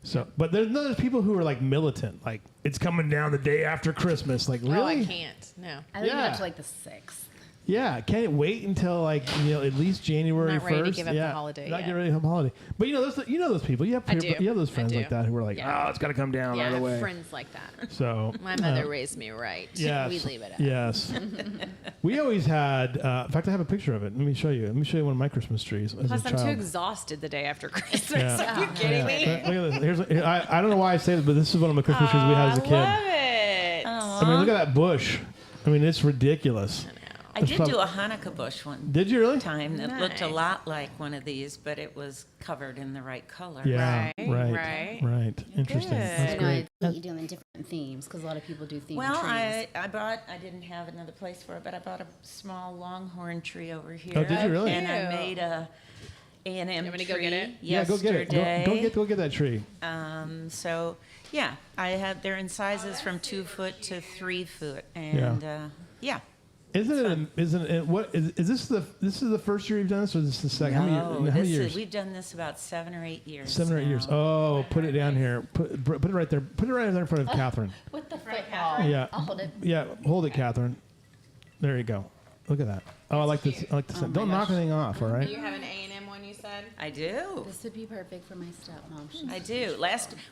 So, but there's people who are like militant, like it's coming down the day after Christmas. Like, really? Oh, I can't. No. I leave it Yeah. up to like the 6th. Yeah, can't it wait until like at least January 1st? Not ready to give up the yeah, holiday Not yet. get ready to have a holiday. But those people. You have I do. you have those I friends do. like that who are like, Yeah. oh, it's got to come down Yeah, I right have away. friends like that. So My mother raised me right. yes, We leave it out. Yes, we always had. In fact, I have a picture of it. Let me show you. Let me show you one of my Christmas trees as Plus, a I'm too kild. exhausted the day after Christmas. Yeah. Are you kidding me? Look at this. I don't know why I say this, but this is one of my Christmas trees we had as a kid. I love it. I mean, look at that bush. I mean, it's ridiculous. I It's did prob- do a Hanukkah bush one Did you really? time that looked a Nice. lot like one of these, but it was covered in the right color. Yeah. Right, Right. Interesting. Good. That's I know great. you do them in different themes because a lot of people do themed Well, trees. I didn't have another place for it, but I bought a small longhorn tree over here. Oh, did you really? And I Cute. made a A&M You want me tree to go get it? Yeah, go get it. Go get that tree. So yeah, they're in sizes from 2 foot to 3 foot, and yeah. Isn't it? What is this? This is the first year you've done this, or is this the second? How many years? We've done this about 7 or 8 years. 7 or 8 years. now. Oh, put it down here. Put it right there. Put it right there in front of Catherine. With the football. Yeah. I'll hold it. Yeah, hold it, Catherine. There you go. Look at that. Oh, I like this. I like this. Don't knock anything off. All right. You have an A&M one, you said? I do. This would be perfect for my stepmom. I do.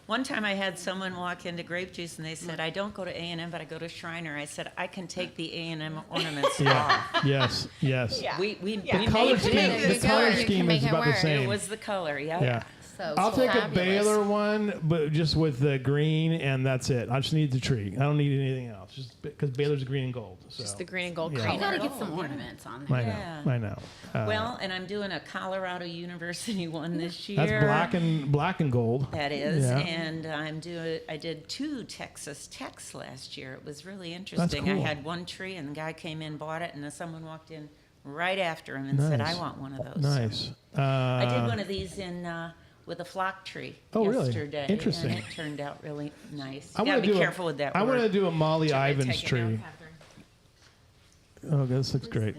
One time I had someone walk into Grape Juice and they said, I don't go to A&M, but I go to Shriner. I said, I can take the A&M ornaments Yeah. off. Yes. Yes. We The color made scheme. it. The you go. color You can scheme make is it about the work. same. It was the color, yeah. Yeah. So I'll take a fabulous. Baylor one, but just with the green, and that's it. I just need the tree. I don't need anything else, just because Baylor's green and gold. So. Just the green and gold Yeah. color. You got to get some ornaments on there. I know. Yeah. I know. Well, and I'm doing a Colorado University one this year. that's black and gold. That is, Yeah. and I did 2 Texas Techs last year. It was really interesting. I cool. had one tree, and the guy came in, bought it, and then someone walked in right after him and said, Nice. "I want one of those." Nice. I did one of these with a flock tree Oh, really? yesterday. Interesting. And it turned out really nice. I You gotta wanna be do careful with that I want to word. do a Molly Ivins Take it tree. now, Catherine. Oh, this looks great.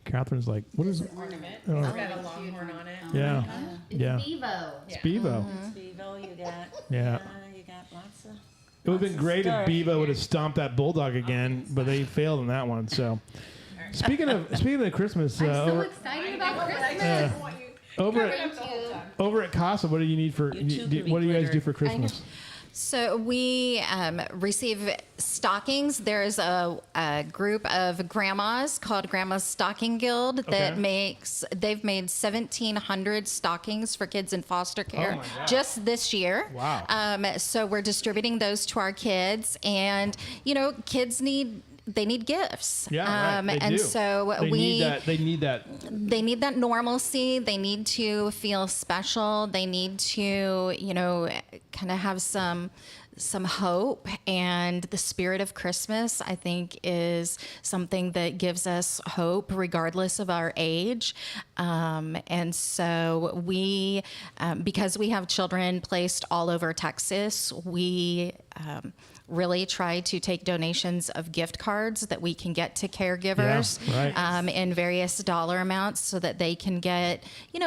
Catherine's like, what is it? Ornament. Oh. It's got a longhorn on it. Yeah. It's Yeah. Bevo. Bevo. Bevo, you got. Yeah. You got lots of. It would have been great if Bevo would have stomped that bulldog again, but they failed in that one. So, speaking of Christmas, I'm so excited about Christmas. over at Casa, what do you need for? What do you guys do for Christmas? So we receive stockings. There's a group of grandmas called Grandma's Stocking Guild that they've made 1,700 stockings for kids in foster care just this year. Wow. So we're distributing those to our kids, and kids need gifts. Yeah, right. They do. So they need that. They need that normalcy. They need to feel special. They need to, kind of have some hope. And the spirit of Christmas, I think, is something that gives us hope regardless of our age. And so we, because we have children placed all over Texas, we really try to take donations of gift cards that we can get to caregivers in various dollar amounts so that they can get,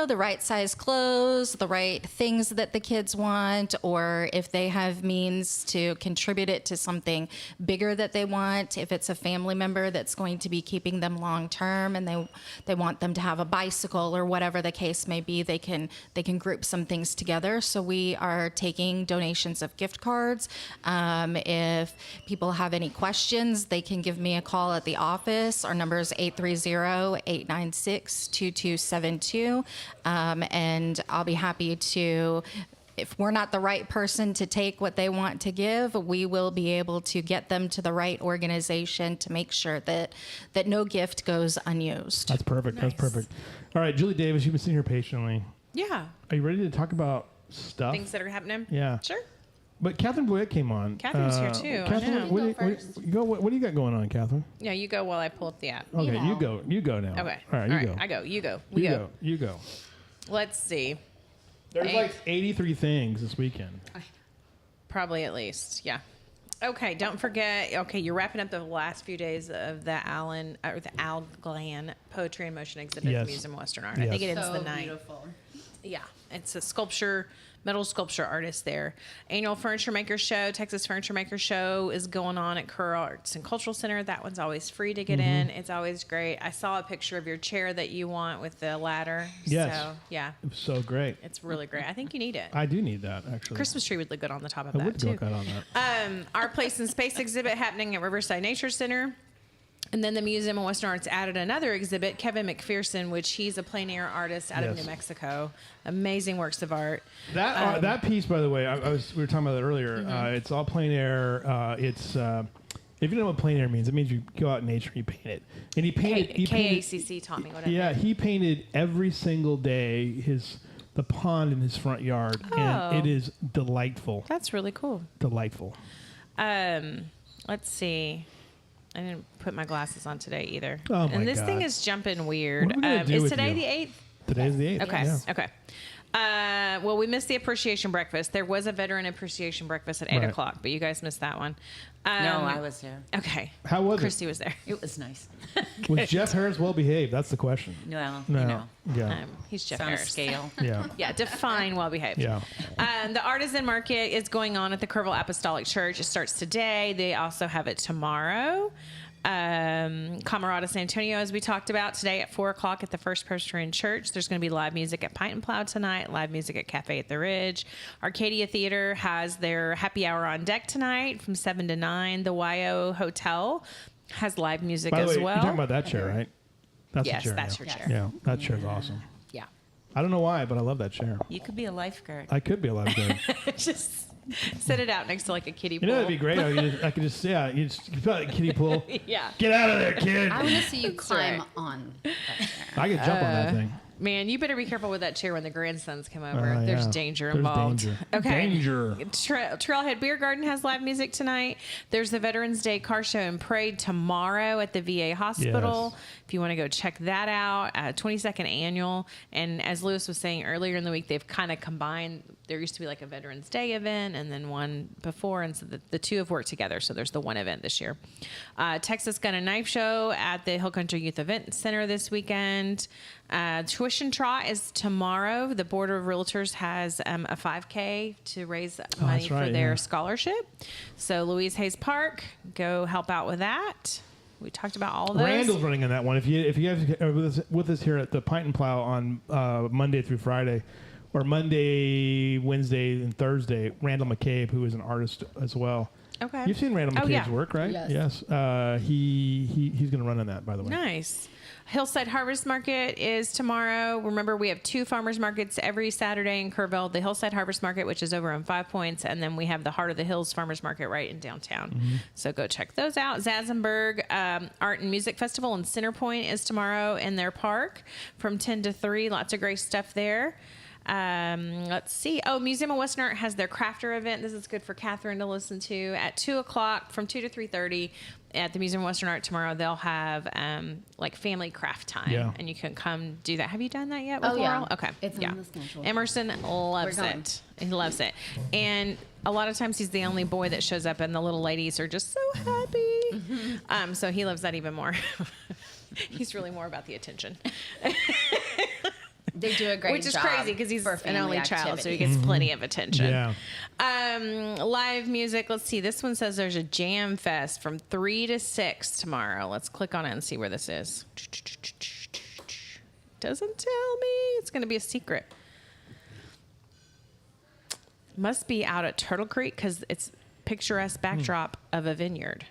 the right size clothes, the right things that the kids want, or if they have means to contribute it to something bigger that they want. If it's a family member that's going to be keeping them long term and they want them to have a bicycle or whatever the case may be, they can group some things together. So we are taking donations of gift cards. If people have any questions, they can give me a call at the office. Our number is 830-896-2272. And I'll be happy to, if we're not the right person to take what they want to give, we will be able to get them to the right organization to make sure that no gift goes unused. That's perfect. Nice. That's perfect. All right, Julie Davis, you've been sitting here patiently. Yeah. Are you ready to talk about stuff? Things that are happening? Yeah. Sure. But Catherine Boyette came on. Catherine's here too. Catherine, I know. What do you got going on, Catherine? Yeah, you go while I pull up the app. Okay, you go now. Okay. All right, you go. I go. You go. You go. Let's see. There's like 83 things this weekend. Probably at least, yeah. Okay, don't forget. Okay, you're wrapping up the last few days of the Al Glan Poetry in Motion exhibit at the Museum of Western Art. I think it ends the night. Beautiful. Yeah, it's a metal sculpture artist there. Annual Furniture Maker Show, Texas Furniture Maker Show is going on at Kerr Arts and Cultural Center. That one's always free to get in. It's always great. I saw a picture of your chair that you want with the ladder. Yes. So, yeah. It was so great. It's really great. I think you need it. I do need that, actually. Christmas tree would look good on the top of it that, would too. look good on that. Our Place in Space exhibit happening at Riverside Nature Center. And then the Museum of Western Arts added another exhibit, Kevin McPherson, which he's a plein air artist out of New Mexico. Amazing works of art. That piece, by the way, we were talking about that earlier. It's all plein air. If you don't know what plein air means, it means you go out in nature and you paint it. And he painted. KACC taught me what it meant. He painted every single day the pond in his front yard, and it is delightful. That's really cool. Delightful. Let's see. I didn't put my glasses on today either. Oh, my and this God. thing is jumping weird. What are we gonna do Is with today you? the 8th? Today's the 8th. Okay. Yeah. Okay. Well, we missed the appreciation breakfast. There was a veteran appreciation breakfast at 8 o'clock, but you guys missed that one. No, I was there. Okay. How was Christy was there. It was nice. Was Jeff Harris well behaved? That's the question. Well, No. Yeah. He's Jeff it's on a Harris. scale. Yeah. Yeah, define well behaved. Yeah. The Artisan Market is going on at the Kerrville Apostolic Church. It starts today. They also have it tomorrow. Camarada San Antonio, as we talked about today at 4 o'clock at the First Presbyterian Church. There's going to be live music at Pint and Plow tonight, live music at Cafe at the Ridge. Arcadia Theater has their happy hour on deck tonight from 7 to 9. The YO Hotel has live music By the as way, well. you're talking about that chair, right? That's Yes, the chair. that's yeah. your chair. Yeah, that chair's awesome. Yeah. I don't know why, but I love that chair. You could be a lifeguard. I could be a lifeguard. Just set it out next to like a kiddie pool. You know, that'd be great. I could just, you put out a kiddie pool. Yeah. Get out of there, kid. I want to see you climb right. on that chair. I could jump on that thing. Man, you better be careful with that chair when the grandsons come over. There's Yeah. danger There's involved. danger. Okay. Danger. Trailhead Beer Garden has live music tonight. There's the Veterans Day Car Show and Parade tomorrow at the VA Hospital. Yes. If you want to go check that out, 22nd annual. And as Lewis was saying earlier in the week, they've kind of combined. There used to be like a Veterans Day event and then one before, and so the two have worked together. So there's the one event this year. Texas Gun and Knife Show at the Hill Country Youth Event Center this weekend. Tuition Trot is tomorrow. The Board of Realtors has a 5K to raise money for their scholarship. So Louise Hayes Park, go help out with that. We talked about all of those. Randall's running on that one. If you guys are with us here at the Pint and Plow on Monday through Friday, or Monday, Wednesday, and Thursday, Randall McCabe, who is an artist as well. Okay. You've seen Randall McCabe's work, right? Yes. He's going to run on that, by the way. Nice. Hillside Harvest Market is tomorrow. Remember, we have 2 farmers markets every Saturday in Kerrville. The Hillside Harvest Market, which is over on 5 Points, and then we have the Heart of the Hills Farmers Market right in downtown. Mm-hmm. So go check those out. Zazenberg Art and Music Festival in Centerpoint is tomorrow in their park from 10 to 3. Lots of great stuff there. Let's see. Oh, Museum of Western Art has their crafter event. This is good for Catherine to listen to at 2:00 from 2 to 3:30 at the Museum of Western Art tomorrow. They'll have like family craft time, and you can come do that. Have you done that yet with Laurel? Okay, it's on the schedule. Emerson loves it. He loves it, and a lot of times he's the only boy that shows up, and the little ladies are just so happy. So he loves that even more. He's really more about the attention. They do a great job. Which is crazy because he's an only child, so he gets plenty of attention. Yeah. Live music. Let's see. This one says there's a jam fest from 3 to 6 tomorrow. Let's click on it and see where this is. Doesn't tell me. It's going to be a secret. Must be out at Turtle Creek because it's picturesque backdrop of a vineyard.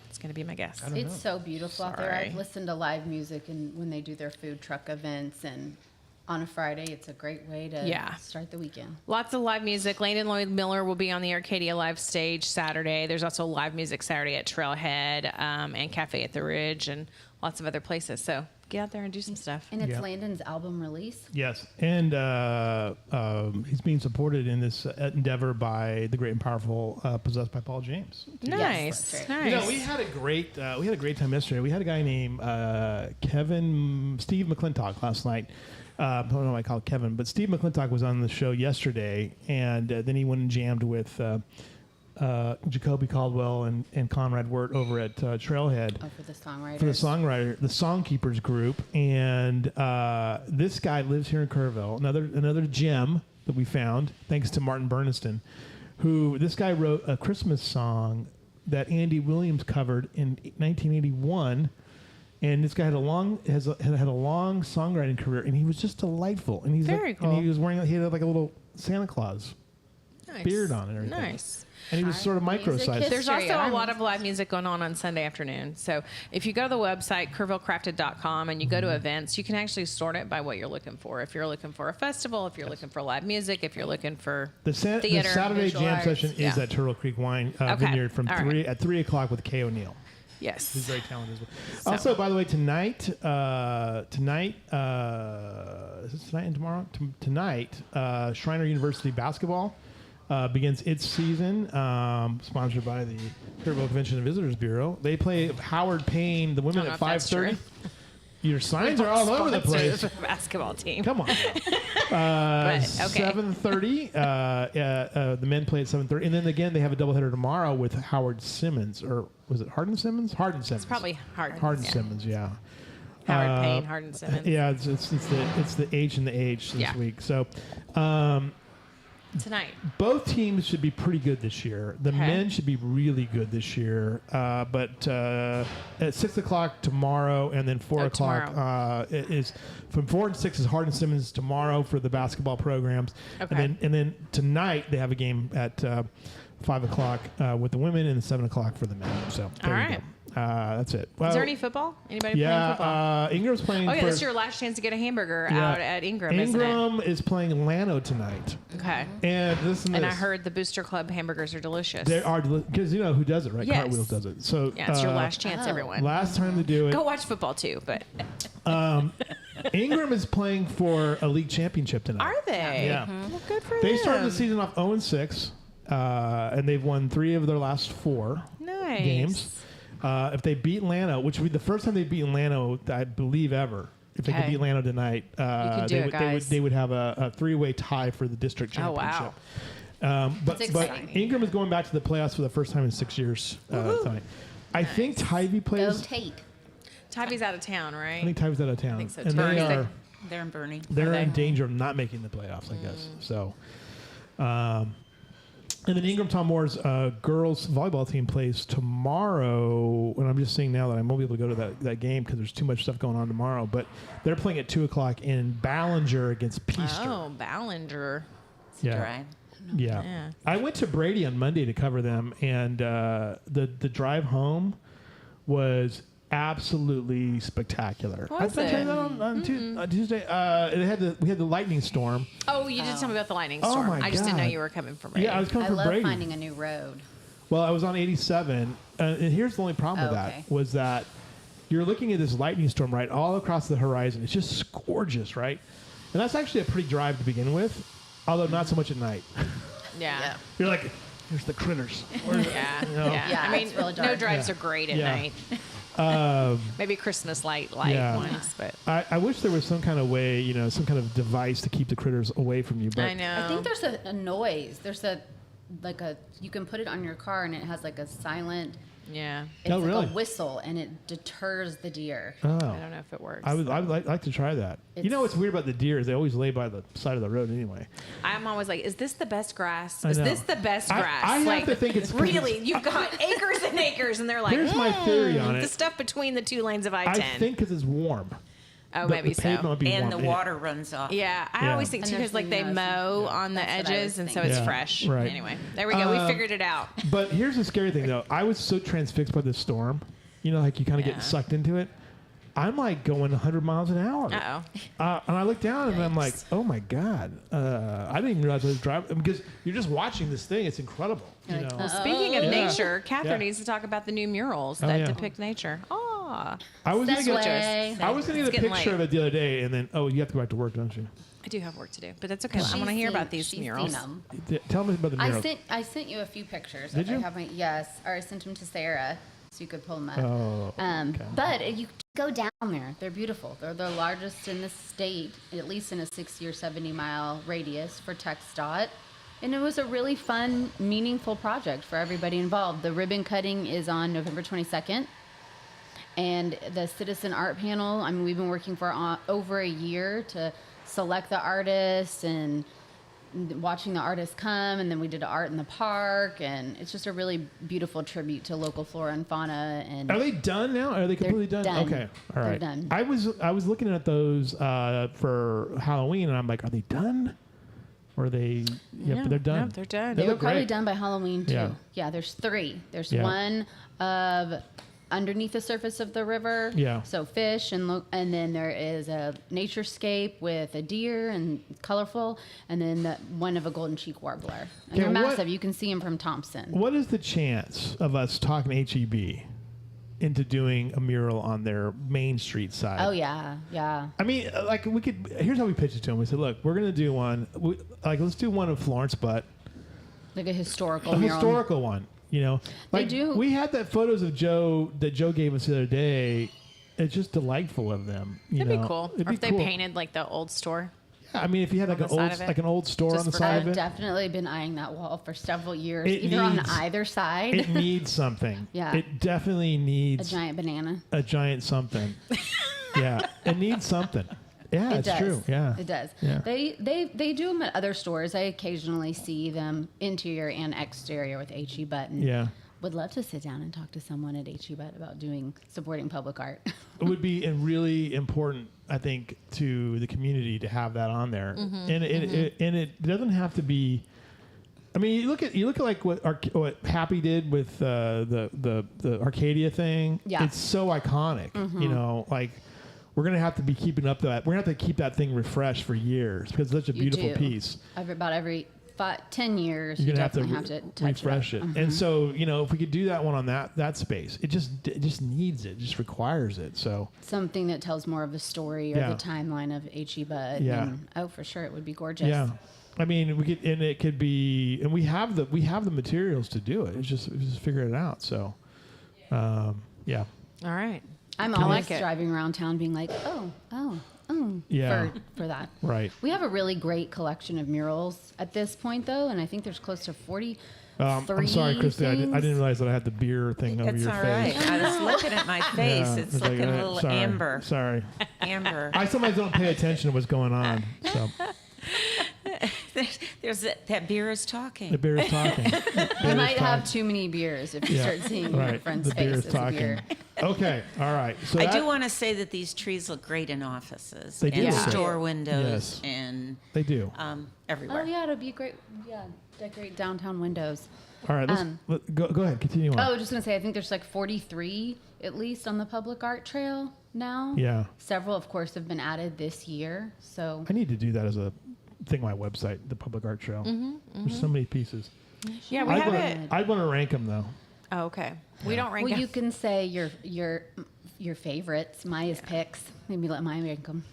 It's going to be my guess. It's so beautiful out there. I've listened to live music and when they do their food truck events and on a Friday, it's a great way to start the weekend. Lots of live music. Landon Lloyd Miller will be on the Arcadia Live stage Saturday. There's also live music Saturday at Trailhead and Cafe at the Ridge and lots of other places. So get out there and do some stuff. And it's Landon's album release. Yes, and he's being supported in this endeavor by the great and powerful Possessed by Paul James. Nice, yes, nice. You know, we had a great time yesterday. We had a guy named Steve McClintock last night. I don't know why I call it Kevin, but Steve McClintock was on the show yesterday, and then he went and jammed with Jacoby Caldwell and Conrad Wirt over at Trailhead. Oh, for the songwriters. For the Songkeepers group, and this guy lives here in Kerrville. Another gem that we found, thanks to Martin Burniston, this guy wrote a Christmas song that Andy Williams covered in 1981. And this guy had a long songwriting career, and he was just delightful. And he's very cool. And he had like a little Santa Claus beard on and everything. Nice. And he was sort of micro-sized. There's also a lot of live music going on Sunday afternoon. So if you go to the website, kerrvillecrafted.com, and you go to events, you can actually sort it by what you're looking for. If you're looking for a festival, if you're looking for live music, if you're looking for theater. The Saturday jam arts. session is at Turtle Creek Wine Vineyard from at 3 o'clock with Kay O'Neill. Yes. He's very talented as well. Also, by the way, tonight, is this tonight and tomorrow? Tonight, Schreiner University basketball begins its season, sponsored by the Kerrville Convention and Visitors Bureau. They play Howard Payne, the women at 5:30. Your signs are all over the place. Basketball team. Come on. 7:30. The men play at 7:30, and then again they have a doubleheader tomorrow with Howard Simmons, or was it Hardin Simmons? Hardin Simmons. It's probably Hardin. Hardin Simmons, yeah. Howard Payne, Hardin Simmons. Yeah, it's the H and the H this week. So. Tonight. Both teams should be pretty good this year. The men should be really good this year. But at 6 o'clock tomorrow, and then 4 o'clock it is from 4 to 6 is Hardin Simmons tomorrow for the basketball programs. Okay. And then tonight they have a game at 5 o'clock with the women and 7 o'clock for the men. So there you go. That's it. Well, is there any football? Anybody playing football? Ingram's playing. Oh yeah, this is your last chance to get a hamburger out at Ingram, isn't it? Ingram is playing Llano tonight. Okay. And listen to this. I heard the Booster Club hamburgers are delicious. They are because you know who does it, right? Yes. Cartwheels does it. So yeah, it's your last chance, everyone. Last time to do it. Go watch football too, but. Ingram is playing for a league championship tonight. Are they? Yeah. Well, good for them. They started the season off 0-6, and they've won 3 of their last 4 games. If they beat Llano, which would be the first time they've beaten Llano, I believe, ever. If they could beat Llano tonight, they would have a 3-way tie for the district championship. Oh, wow. But Ingram is going back to the playoffs for the first time in 6 years tonight. I think Tybee plays. Go Tate. Tybee's out of town, right? I think Tybee's out of town. I think so, and too. they are They're in Bernie. They're in danger of not making the playoffs, I guess. So, and then Ingram Tom Moore's girls volleyball team plays tomorrow. And I'm just seeing now that I won't be able to go to that game because there's too much stuff going on tomorrow. But they're playing at 2:00 in Ballinger against Peaster. Oh, Ballinger. Yeah. Drive. Yeah. I went to Brady on Monday to cover them, and the drive home was absolutely spectacular. Was I tell you it? that on Tuesday. We had the lightning storm. Oh, you did tell me about the lightning Oh, storm. my I just didn't know God. you were coming from Brady. Yeah, I was coming I from love Brady. finding a new road. Well, I was on 87, and here's the only problem with Okay. that was that you're looking at this lightning storm right all across the horizon. It's just gorgeous, right? And that's actually a pretty drive to begin with, although not so much at night. Yeah. You're like, here's the critters. Yeah. know? Yeah. I mean, it's really no dark. drives are great at Yeah. night. Maybe Christmas light Yeah. ones, but I wish there was some kind of way, some kind of device to keep the critters away from you. But I know. I think there's a noise. There's you can put it on your car and it has like a silent, yeah. it's like really? a whistle and it deters the deer. Oh. I don't know if it works. I would like to try that. What's weird about the deer is they always lay by the side of the road anyway. I'm always like, is this the best grass? I Is know. this the best grass? I have like, to think it's 'cause really, you've got acres and acres, and they're like, Here's my theory on it. The stuff between the two lanes of I-10. I think because it's warm. oh, The- maybe the pavement so. might be And warm. the water runs off. Yeah, I Yeah. always think And too, there's because like they the mow nose. on the That's what I edges, was and so thinking. it's Yeah, fresh. right. Anyway, there we go. We figured it out. But here's the scary thing, though. I was so transfixed by this storm. Like you kind of Yeah. get sucked into it. I'm like going 100 miles an hour. Uh-oh. And I look down and I'm like, oh my God. I didn't even realize I was driving because you're just watching this thing. It's incredible. You're like, Well, speaking of Yeah. nature, Catherine Yeah. needs to talk about the new murals Oh, that yeah. depict nature. Oh, I was going to Segue. get It's a getting picture late. of it the other day and then, you have to go back to work, don't you? I do have work to do, but that's okay. I She's want to hear seen- about these she's murals. seen 'em. Tell me about the mural. I sent you a few pictures. Did you? I have or I sent them to Sarah so you could pull them up. Oh, okay. But you go down there. They're beautiful. They're the largest in the state, at least in a 60 or 70 mile radius for TxDOT. And it was a really fun, meaningful project for everybody involved. The ribbon cutting is on November 22nd. And the citizen art panel, we've been working for over a year to select the artists and watching the artists come, and then we did art in the park, and it's just a really beautiful tribute to local flora and fauna. And Are they done now? Are they completely done? done. Okay, all They're right. done. I was looking at those for Halloween, and I'm like, are they done? Or are they? Yeah, but they're done. No, they're done. They They were look probably great. done by Halloween too. Yeah. Yeah, there's 3. There's Yeah. one of underneath the surface of the river. Yeah. So fish and then there is a naturescape with a deer and colorful, and then one of a golden cheek warbler. And Okay, they're what- massive. You can see them from Thompson. What is the chance of us talking HEB into doing a mural on their Main Street side? Oh yeah, yeah. I mean, like we could. Here's how we pitched it to them. We said, look, we're gonna do one. Let's do one of Florence Butt, Like a historical a mural. historical one. They do. We had that photos of Joe that Joe gave us the other day. It's just delightful of them. That'd be cool. It'd Or be if they cool. painted like the old store. Yeah, I mean, if you had on like the side of it. an old store Just on the for side I've of it, definitely been eyeing that wall for several years, It either on needs- either side. it needs something. Yeah. It definitely a needs giant banana. a giant something. Yeah, it needs something. Yeah, It it's does. true. Yeah, It does. Yeah. They do them at other stores. I occasionally see them interior and exterior with H.E. Button. Yeah. Would love to sit down and talk to someone at H.E. Butt about supporting public art. It would be really important, I think, to the community to have that on there, and it doesn't have to be. I mean, you look at like what Happy did with the Arcadia thing. Yeah. It's so iconic. Like we're gonna have to be keeping up that. We're gonna have to keep that thing refreshed for years because it's such a You beautiful do. piece. About every 10 years, You're you gonna have to, definitely have to touch refresh it. up. And so, if we could do that one on that space, it just needs it, just requires it. So Something that tells more of the story or Yeah. the timeline of H.E. Butt. Yeah. And, for sure, it would be gorgeous. yeah, I mean, we could, and it could be, and we have the materials to do it. It's just figure it out. So, yeah, All right. I'm I always like it. driving around town being like, Yeah. for that. right. We have a really great collection of murals at this point, though, and I think there's close to I'm sorry, Christy. I didn't realize that I had the beer thing over It's your all face. right. I was looking at my face. Yeah, It's like, looking a little sorry, amber. Sorry. Amber. I sometimes don't pay attention to what's going on. So There's that beer is talking. the beer is talking. You might have too many beers if you start seeing your right. friend's The beer face is as a talking. beer. Okay. All right. So I that- do want to say that these trees look great in offices They do and look great. store windows Yes. and They do. everywhere. Oh yeah, it'll be great. Yeah, decorate downtown windows. All right. Go ahead. Continue on. Oh, I was just gonna say, I think there's like 43 at least on the public art trail now. Yeah. Several, of course, have been added this year. So I need to do that as a thing on my website, the public art trail. There's so many pieces. Yeah, we have it. I'd want to rank them though. Oh, okay. We don't rank well, them. you can say your favorites. Maya's picks. Maybe let Maya rank them.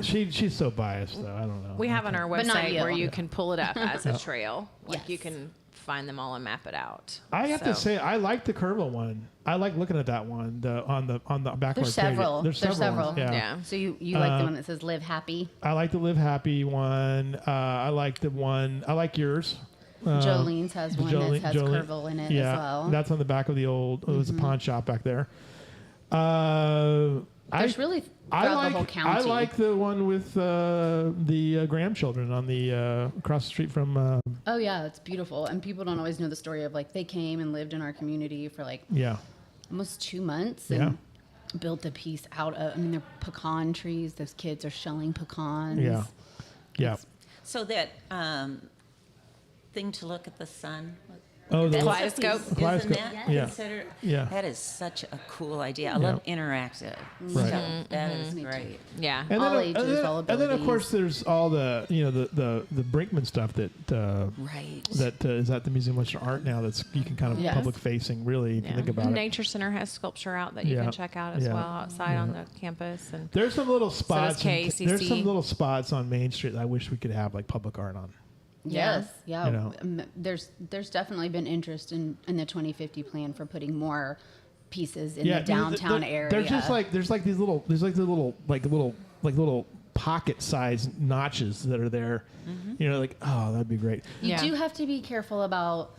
She's so biased though. I don't know. We have on our But not website you. where you can pull it up as a trail. Like Yes. you can find them all and map it out. I have to So- say I like the Kerrville one. I like looking at that one. On the back. There's several. There's There's several. several. ones, Yeah. Yeah. So you like the one that says "Live Happy." I like the Live Happy one. I like the one. I like yours. Jolene's has one that has Kerrville in it yeah, as well. that's on the back of the old. It was a pawn shop back there. There's really throughout the whole county. I like the one with the grandchildren on the across the street from. Oh yeah, it's beautiful, and people don't always know the story of like they came and lived in our community for like Yeah. almost 2 months and built a piece out of. I mean, they're pecan trees. Those kids are shelling pecans. Yeah. Yeah. So that thing to look at the sun. Oh, That's the a Kaleidoscope? piece- Kaleidoscope, Isn't that yeah. considered? Yeah. That is such a cool idea. I love interactive Right. stuff. That is Me too. great. Yeah. And All then, ages, all and then of abilities. course there's all the the Brinkman stuff that Right. that is at the Museum of Western Art now. That's you can kind of Yes. public facing really if you think about the it. Nature Center has sculpture out that you Yeah. can check out as Yeah. well outside on the campus. And There's some little spots. KACC. There's some little spots on Main Street that I wish we could have like public art on. Yes, yeah. You know. There's definitely been interest in the 2050 plan for putting more pieces in Yeah, the downtown there- area. There's just like these little pocket sized notches that are there. You know, like oh that'd be great. You Yeah. do have to be careful about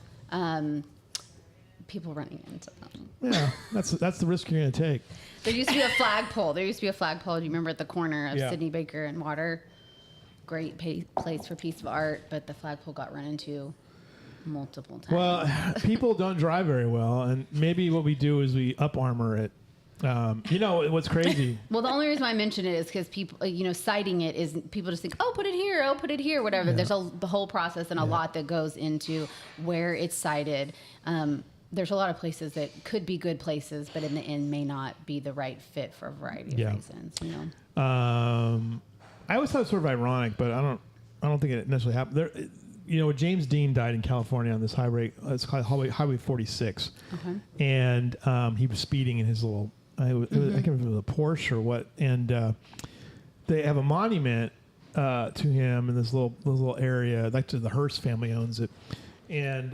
people running into them. Yeah, that's the risk you're gonna take. There used to be a flagpole. Do you remember at the corner of Yeah. Sidney Baker and Water? Great place for piece of art, but the flagpole got run into multiple times. Well, people don't drive very well, and maybe what we do is we up armor it. You know what's crazy? Well, the only reason why I mention it is because people, citing it is people just think, oh, put it here, whatever. There's the whole process and a lot that goes into where it's cited. There's a lot of places that could be good places, but in the end may not be the right fit for a variety of reasons. You know. I always thought it was sort of ironic, but I don't think it necessarily happened. There, James Dean died in California on this highway. It's called Highway 46, and he was speeding in his little. I can't remember if it was a Porsche or what. And they have a monument to him in this little area. Like the Hearst family owns it, and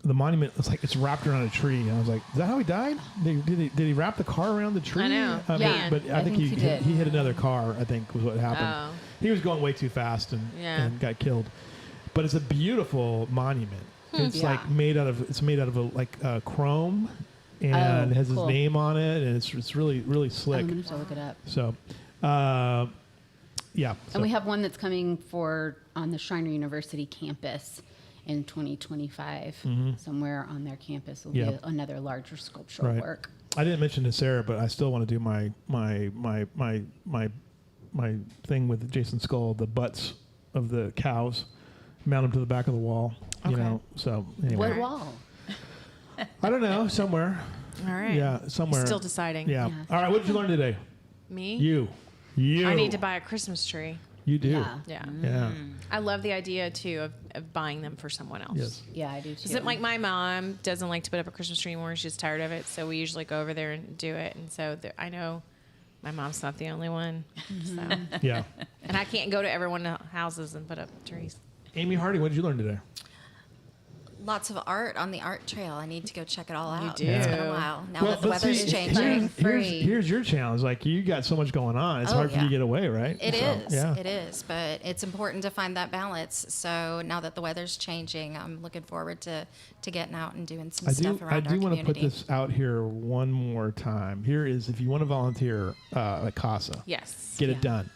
the monument it's wrapped around a tree. And I was like, is that how he died? Did he wrap the car around the tree? I know. Yeah. But I think he did. he hit another car. I think was what happened. Oh. He was going way too fast and got killed. But it's a beautiful monument. It's Yeah. made out of chrome and has his cool. name on it, and it's really really slick. I'm gonna have to look it up. So, yeah. And we have one that's coming on the Schreiner University campus in 2025. Somewhere on their campus will be another larger sculptural Right. work. I didn't mention to Sarah, but I still want to do my thing with Jason Skull, the butts of the cows, mount them to the back of the wall. You know. So anyway, What wall? I don't know, somewhere. all right. Yeah, somewhere. Still deciding. Yeah. Yeah. All right. What did you learn today? Me? You. I need to buy a Christmas tree. You do. Yeah. Yeah. Yeah. I love the idea too of buying them for someone else. Yes. Yeah, I do too. Is it like my mom doesn't like to put up a Christmas tree anymore? She's tired of it, so we usually go over there and do it. And so I know my mom's not the only one. So. Yeah. And I can't go to everyone's houses and put up trees. Amy Hardy, what did you learn today? Lots of art on the art trail. I need to go check it all out. do. It's been a while. Now that the but weather's see, changing. Here's your challenge. Like, you got so much going on. It's hard for you to get away, right? It So, is. Yeah. It is. But it's important to find that balance. So now that the weather's changing, I'm looking forward to getting out and doing some stuff around our community. I do want to put this out here one more time. Here is, if you want to volunteer at CASA, Yes. get it done.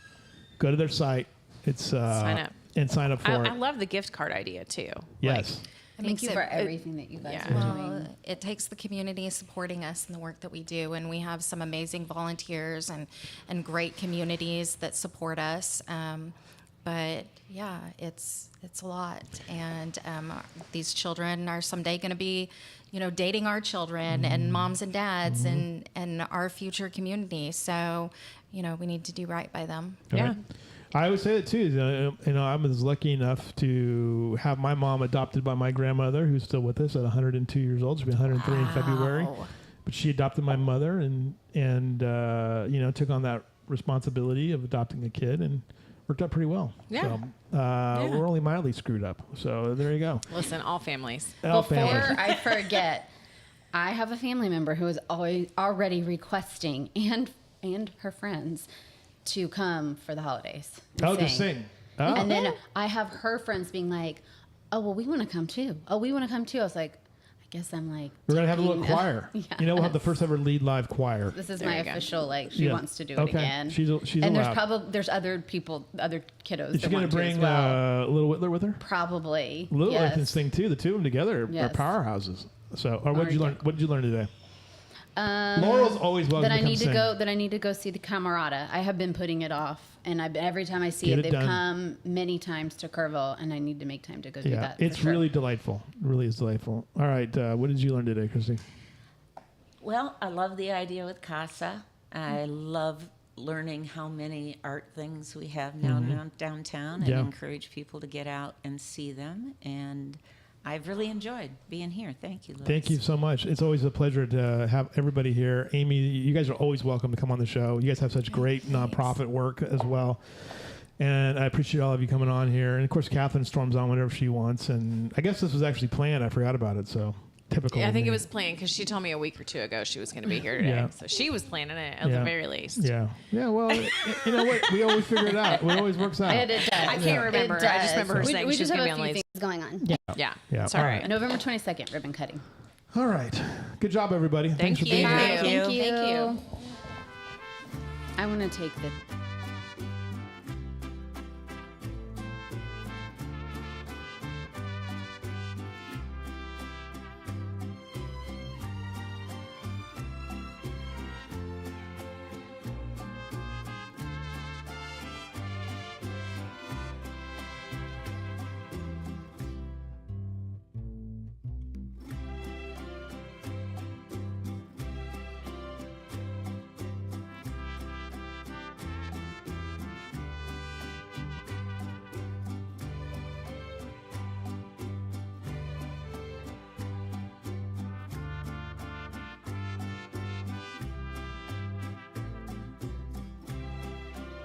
Go to their site. It's Sign up. And sign up for it. I love the gift card idea too. Yes. Thank you for everything that you guys are Well, doing. it takes the community supporting us in the work that we do, and we have some amazing volunteers and great communities that support us. But yeah, it's a lot, and these children are someday going to be, dating our children and moms and dads and our future community. So, we need to do right by them. Yeah. Right. I always say that too. I was lucky enough to have my mom adopted by my grandmother, who's still with us at 102 years old. She'll be 103 in February. But she adopted my mother and took on that responsibility of adopting a kid, and worked out pretty well. Yeah. So we're only mildly screwed up. So there you go. Listen, all families. All Before families. I forget, I have a family member who is already requesting and her friends to come for the holidays. And to sing. Oh. And then I have her friends being like, "Oh, well, we want to come too. Oh, we want to come too." I was like, I guess I'm like, We're going to have a little taking- choir. Yes. We'll have the first ever lead live choir. This is There my you go. official, she Yeah. wants to do it Okay. again. She's and allowed. there's other people, other kiddos Is she that going want to to as bring well. Little Whittler with her? Probably. Little yes. can sing too. The two of them together are Yes. powerhouses. So, what did you learn? What did you learn today? Um, Laurel's always welcome that to I come need to sing. go. That I need to go see the Camarada. I have been putting it off, and every time I see Get it, it they've done. come many times to Kerrville, and I need to make time to go do Yeah, that. for it's sure. really delightful. It really is delightful. All right, what did you learn today, Christy? Well, I love the idea with CASA. I love learning how many art things we have now downtown, and Yeah. encourage people to get out and see them. And I've really enjoyed being here. Thank you, Louis. Thank you so much. It's always a pleasure to have everybody here. Amy, you guys are always welcome to come on the show. You guys have such great nonprofit work as well. And I appreciate all of you coming on here. And of course, Catherine storms on whenever she wants. And I guess this was actually planned. I forgot about it. So typical. Yeah, I of think me. it was planned because she told me a week or two ago she was going to be here today. Yeah. So she was planning it at Yeah. the very least. Yeah. Yeah. Well, you know what? We always figure it out. It always works out. It does. I can't remember. It I just does. remember her saying we she was just going have to be a on few leave. things going on. Yeah. Yeah. It's all right. November 22nd, ribbon cutting. All right. Good job, everybody. Thanks for you. being here. Thank you. Thank you. I want to take the